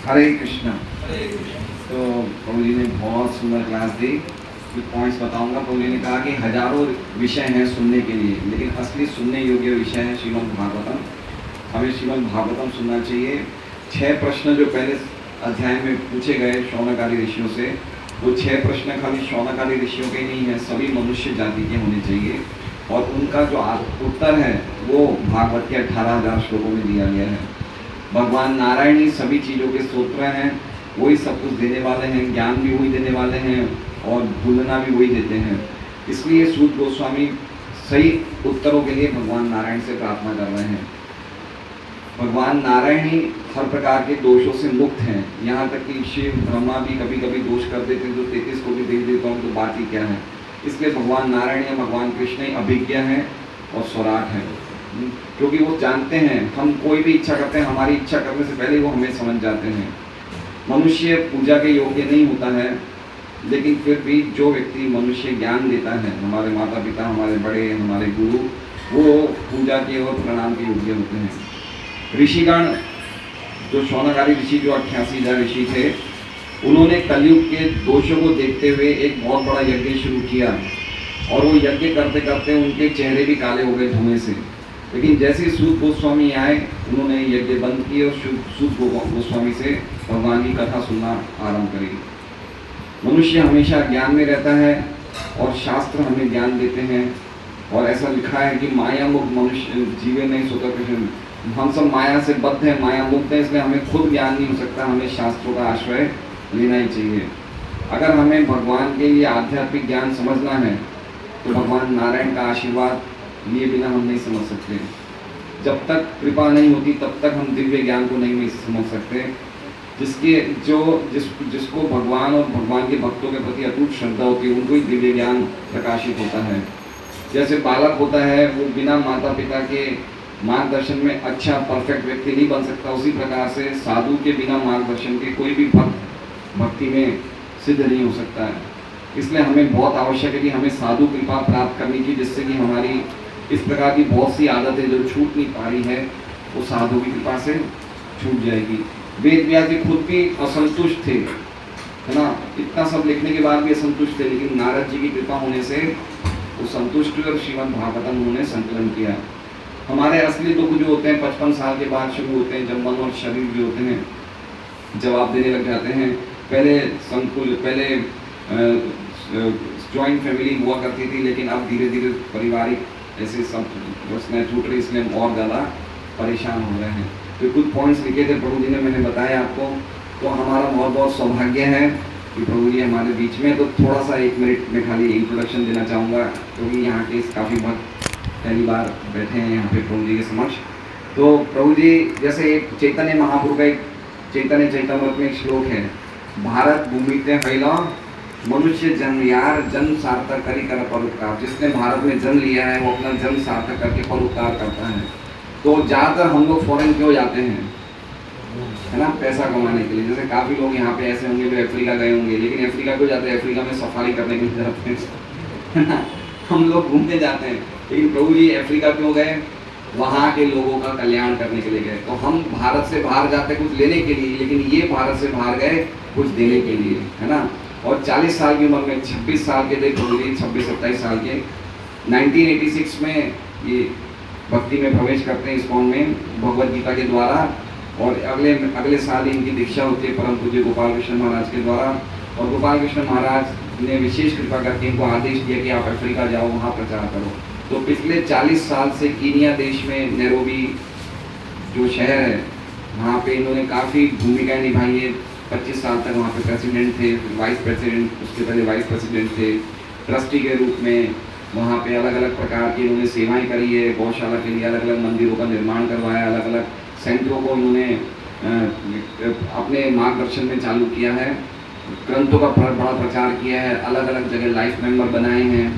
हरे कृष्णा। तो प्रभु जी ने बहुत सुंदर क्लास दी। कुछ पॉइंट्स बताऊंगा। प्रभु जी ने कहा कि हजारों विषय हैं सुनने के लिए, लेकिन असली सुनने योग्य विषय है श्रीमद् भागवतम। हमें श्रीमद् भागवतम सुनना चाहिए। 6 प्रश्न जो पहले अध्याय में पूछे गए शौनकादि ऋषियों से, वो 6 प्रश्न खाली शौनकादि ऋषियों के नहीं है, सभी मनुष्य जाति के होने चाहिए। और उनका जो उत्तर है वो भागवत के 18,000 श्लोकों में दिया गया है। भगवान नारायण ही सभी चीज़ों के स्रोत हैं, वही सब कुछ देने वाले हैं, ज्ञान भी वही देने वाले हैं और भूलना भी वही देते हैं। इसलिए सूत गोस्वामी सही उत्तरों के लिए भगवान नारायण से प्रार्थना कर रहे हैं। भगवान नारायण ही हर प्रकार के दोषों से मुक्त हैं। यहाँ तक कि शिव ब्रह्मा भी कभी कभी दोष कर देते हैं, तो 33 कोटि देवी देवताओं तो बात ही क्या है। इसलिए भगवान नारायण या भगवान कृष्ण ही अभिज्ञ हैं और स्वराट हैं, क्योंकि वो जानते हैं हम कोई भी इच्छा करते हैं, हमारी इच्छा करने से पहले वो हमें समझ जाते हैं। मनुष्य पूजा के योग्य नहीं होता है, लेकिन फिर भी जो व्यक्ति मनुष्य ज्ञान देता है, हमारे माता पिता, हमारे बड़े, हमारे गुरु, वो पूजा के और प्रणाम के योग्य होते हैं। ऋषिगण, जो शौनकादि ऋषि जो 88,000 ऋषि थे, उन्होंने कलयुग के दोषों को देखते हुए एक बहुत बड़ा यज्ञ शुरू किया, और वो यज्ञ करते करते उनके चेहरे भी काले हो गए धुएं से। लेकिन जैसे ही सूत गोस्वामी आए, उन्होंने यज्ञ बंद किए और सूत गोस्वामी से भगवान की कथा सुनना आरंभ करी। मनुष्य हमेशा ज्ञान में रहता है और शास्त्र हमें ज्ञान देते हैं। और ऐसा लिखा है कि माया मुक्त मनुष्य जीवे नहीं सोता कृष्ण। हम सब माया से बद्ध हैं, माया मुक्त हैं, इसलिए हमें खुद ज्ञान नहीं हो सकता, हमें शास्त्रों का आश्रय लेना ही चाहिए। अगर हमें भगवान के लिए आध्यात्मिक ज्ञान समझना है, तो भगवान नारायण का आशीर्वाद लिए बिना हम नहीं समझ सकते। जब तक कृपा नहीं होती तब तक हम दिव्य ज्ञान को नहीं समझ सकते। जिसको भगवान और भगवान के भक्तों के प्रति अटूट श्रद्धा होती है, उनको ही दिव्य ज्ञान प्रकाशित होता है। जैसे बालक होता है, वो बिना माता पिता के मार्गदर्शन में अच्छा परफेक्ट व्यक्ति नहीं बन सकता, उसी प्रकार से साधु के बिना मार्गदर्शन के कोई भी भक्त भक्ति में सिद्ध नहीं हो सकता है। इसलिए हमें बहुत आवश्यक है कि हमें साधु कृपा प्राप्त करनी चाहिए, जिससे कि हमारी इस प्रकार की बहुत सी आदतें जो छूट नहीं पा रही है, वो साधु की कृपा से छूट जाएगी। वेद व्यास जी खुद भी असंतुष्ट थे, है ना, इतना सब लिखने के बाद भी असंतुष्ट थे, लेकिन नारद जी की कृपा होने से वो संतुष्ट हुए और श्रीमद् भागवतम उन्होंने संकलन किया। हमारे असली दुख जो होते हैं 55 साल के बाद शुरू होते हैं, जब मन और शरीर भी होते हैं जवाब देने लग जाते हैं। पहले जॉइंट फैमिली हुआ करती थी, लेकिन अब धीरे धीरे पारिवारिक ऐसे सब रचनाएं छूट रही, इसलिए हम और ज़्यादा परेशान हो रहे हैं। तो कुछ पॉइंट्स लिखे थे प्रभु जी ने, मैंने बताया आपको। तो हमारा बहुत बहुत सौभाग्य है कि प्रभु जी हमारे बीच में। तो थोड़ा सा 1 मिनट में खाली इंट्रोडक्शन देना चाहूँगा, क्योंकि यहाँ के काफ़ी भक्त पहली बार बैठे हैं यहाँ पे प्रभु जी के समक्ष। तो प्रभु जी जैसे एक चैतन्य महाप्रभु का एक चैतन्य चैतन्यमृत में एक श्लोक है, भारत भूमि ते फैला मनुष्य जन्म यार जन्म सार्थक करी कर परोपकार। जिसने भारत में जन्म लिया है वो अपना जन्म सार्थक करके परोपकार करता है। तो ज़्यादातर हम लोग फॉरेन क्यों जाते हैं, है ना, पैसा कमाने के लिए। जैसे काफ़ी लोग यहाँ पे ऐसे होंगे जो अफ्रीका गए होंगे, लेकिन अफ्रीका क्यों जाते हैं, अफ्रीका में सफारी करने के लिए जाते हैं, है ना। हम लोग घूमने जाते हैं, लेकिन प्रभु जी अफ्रीका क्यों गए, वहाँ के लोगों का कल्याण करने के लिए गए। तो हम भारत से बाहर जाते कुछ लेने के लिए, लेकिन ये भारत से बाहर गए कुछ देने के लिए, है ना। और 40 साल की उम्र में 26 साल के थे प्रभु जी, 26-27 साल के 1986 में ये भक्ति में प्रवेश करते हैं इस्कॉन में भगवद गीता के द्वारा। और अगले साल इनकी दीक्षा होती है परम पूज्य गोपाल कृष्ण महाराज के द्वारा। और गोपाल कृष्ण महाराज ने विशेष कृपा करके इनको आदेश दिया कि आप अफ्रीका जाओ, वहाँ प्रचार करो। तो पिछले 40 साल से कीनिया देश में नैरोबी जो शहर है, वहाँ पे इन्होंने काफ़ी भूमिकाएं निभाई है। 25 साल तक वहाँ पे प्रेसिडेंट थे, वाइस प्रेसिडेंट, उसके पहले वाइस प्रेसिडेंट थे, ट्रस्टी के रूप में वहाँ पे अलग अलग प्रकार की इन्होंने सेवाएं करी है। गौशाला के लिए अलग अलग मंदिरों का निर्माण करवाया, अलग अलग सेंटरों को इन्होंने अपने मार्गदर्शन में चालू किया है, ग्रंथों का बड़ा प्रचार किया है, अलग अलग जगह लाइफ मेंबर बनाए हैं।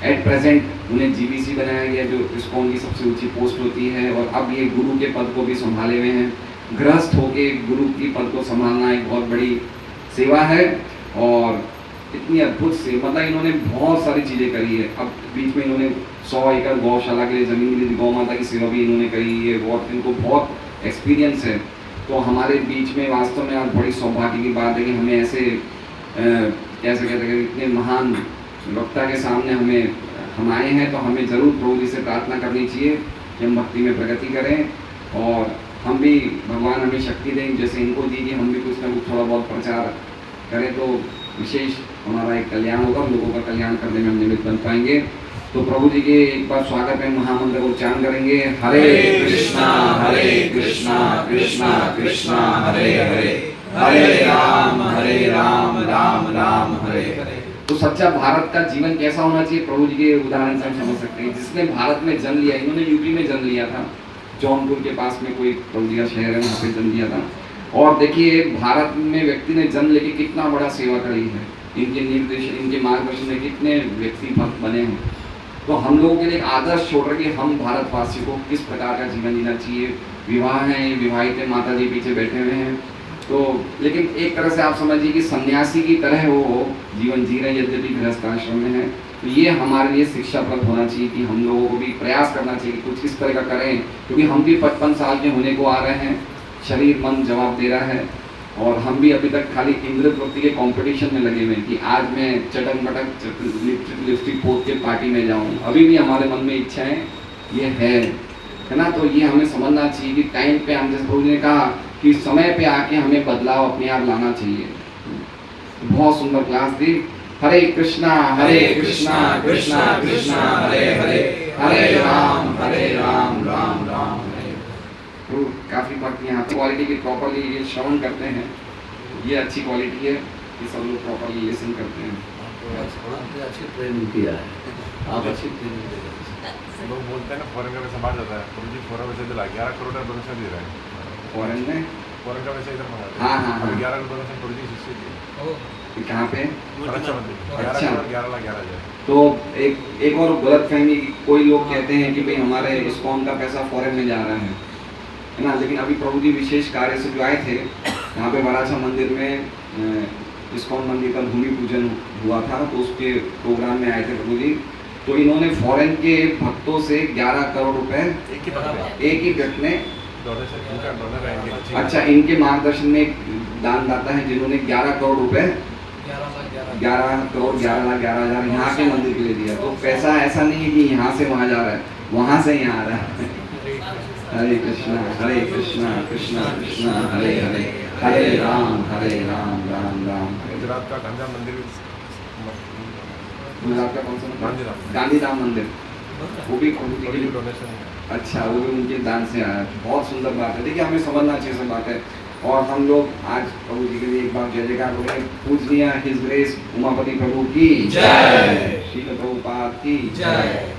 एट प्रेजेंट उन्हें जीबीसी बनाया गया जो इस्कॉन की सबसे ऊंची पोस्ट होती है। और अब ये गुरु के पद को भी संभाले हुए हैं। गृहस्थ होके गुरु की पद को संभालना एक बहुत बड़ी सेवा है। और इतनी अद्भुत से मतलब इन्होंने बहुत सारी चीज़ें करी है। अब बीच में इन्होंने 100 एकड़ गौशाला के लिए ज़मीन मिली, गौ माता की सेवा भी इन्होंने करी है। बहुत इनको बहुत एक्सपीरियंस है। तो हमारे बीच में वास्तव में आज बड़ी सौभाग्य की बात है कि हमें ऐसे कैसे कहते हैं इतने महान वक्ता के सामने हम आए हैं। तो हमें ज़रूर प्रभु जी से प्रार्थना करनी चाहिए कि हम भक्ति में प्रगति करें और हम भी भगवान हमें शक्ति दें जैसे इनको दी कि हम भी कुछ ना कुछ थोड़ा बहुत प्रचार करें तो विशेष हमारा एक कल्याण होगा, लोगों का कल्याण करने में हम निमित्त बन पाएंगे। तो प्रभु जी के एक बार स्वागत में महामंत्र को उच्चारण करेंगे, हरे कृष्णा कृष्णा कृष्णा हरे हरे, हरे राम राम राम हरे हरे। तो सच्चा भारत का जीवन कैसा होना चाहिए प्रभु जी के उदाहरण से हम समझ सकते हैं। जिसने भारत में जन्म लिया, इन्होंने यूपी में जन्म लिया था, जौनपुर के पास में कोई प्रभु जी का शहर है, वहाँ पे जन्म लिया था। और देखिए भारत में व्यक्ति ने जन्म लेके कितना बड़ा सेवा करी है। इनके निर्देश, इनके मार्गदर्शन में कितने व्यक्ति भक्त बने हैं। तो हम लोगों के लिए एक आदर्श छोड़ रहे कि हम भारतवासी को किस प्रकार का जीवन जीना चाहिए। विवाह है, विवाहित माता जी पीछे बैठे हुए हैं। तो लेकिन एक तरह से आप समझिए कि सन्यासी की तरह वो जीवन जी रहे हैं, यद्यपि गृहस्थ आश्रम में है। तो ये हमारे लिए शिक्षाप्रद होना चाहिए कि हम लोगों को भी प्रयास करना चाहिए कि कुछ इस तरह का करें, क्योंकि हम भी 55 साल के होने को आ रहे हैं, शरीर मन जवाब दे रहा है। और हम भी अभी तक खाली इंद्र प्रवृत्ति के कंपटीशन में लगे हुए हैं कि आज मैं चटक मटक लिपस्टिक पोत के पार्टी में जाऊं। अभी भी हमारे मन में इच्छाएं ये है ना। तो ये हमें समझना चाहिए कि टाइम पे हम, जैसे प्रभु जी ने कहा कि समय पे आके हमें बदलाव अपने आप लाना चाहिए। बहुत सुंदर क्लास थी। हरे कृष्णा कृष्णा कृष्णा हरे हरे, हरे राम राम राम हरे। तो काफ़ी बात यहाँ क्वालिटी की प्रॉपरली ये श्रवण करते हैं, ये अच्छी क्वालिटी है कि सब लोग प्रॉपरली लिसन करते हैं। आपने अच्छी ट्रेनिंग किया है, आप अच्छी ट्रेनिंग दे रहे हैं। लोग बोलते हैं ना फॉरेन का पैसा बाहर जाता है, प्रभु जी फॉरेन वैसे दिला 11 करोड़ का डोनेशन दे रहे हैं। फॉरेन में फॉरेन का पैसा इधर मंगाते हाँ, हैं। हाँ, हाँ। 11 करोड़ डोनेशन प्रभु जी शिष्य दिए। कहाँ पे? अच्छा मंदिर 11 अच्छा। करोड़ 11 लाख 11,000। तो एक और गलत फहमी, कोई लोग कहते हैं कि भाई हमारे इस्कॉन का पैसा फॉरेन में जा रहा है ना। लेकिन अभी प्रभु जी विशेष कार्य से जो आए थे यहाँ पे वराछा मंदिर में इस्कॉन मंदिर का भूमि पूजन हुआ था, तो उसके प्रोग्राम में आए थे प्रभु जी। तो इन्होंने फॉरेन के भक्तों से 11 करोड़ रुपए एक ही व्यक्ति ने डोनेशन, इनका डोनर है इनके। अच्छा, इनके मार्गदर्शन में एक दानदाता है जिन्होंने 11 करोड़ रुपए 11 करोड़ 11 लाख 11,000 यहाँ के मंदिर के लिए दिया। तो पैसा ऐसा नहीं है कि यहाँ से वहाँ जा रहा है, वहाँ से यहाँ आ रहा है। हरे कृष्णा कृष्णा कृष्णा हरे हरे, हरे राम राम राम। गुजरात का गांधी मंदिर, गुजरात का कौन सा मंदिर? गांधीधाम। गांधीधाम मंदिर, वो भी प्रभु जी के प्रभु जी लिए डोनेशन है। अच्छा, वो भी उनके दान से आया। बहुत सुंदर बात है। देखिए हमें समझना चाहिए सब बात है। और हम लोग आज प्रभु जी के लिए एक बार जय जयकार बोले। पूजनीय हिज ग्रेस उमापति प्रभु की जय, श्रील प्रभुपाद की जय।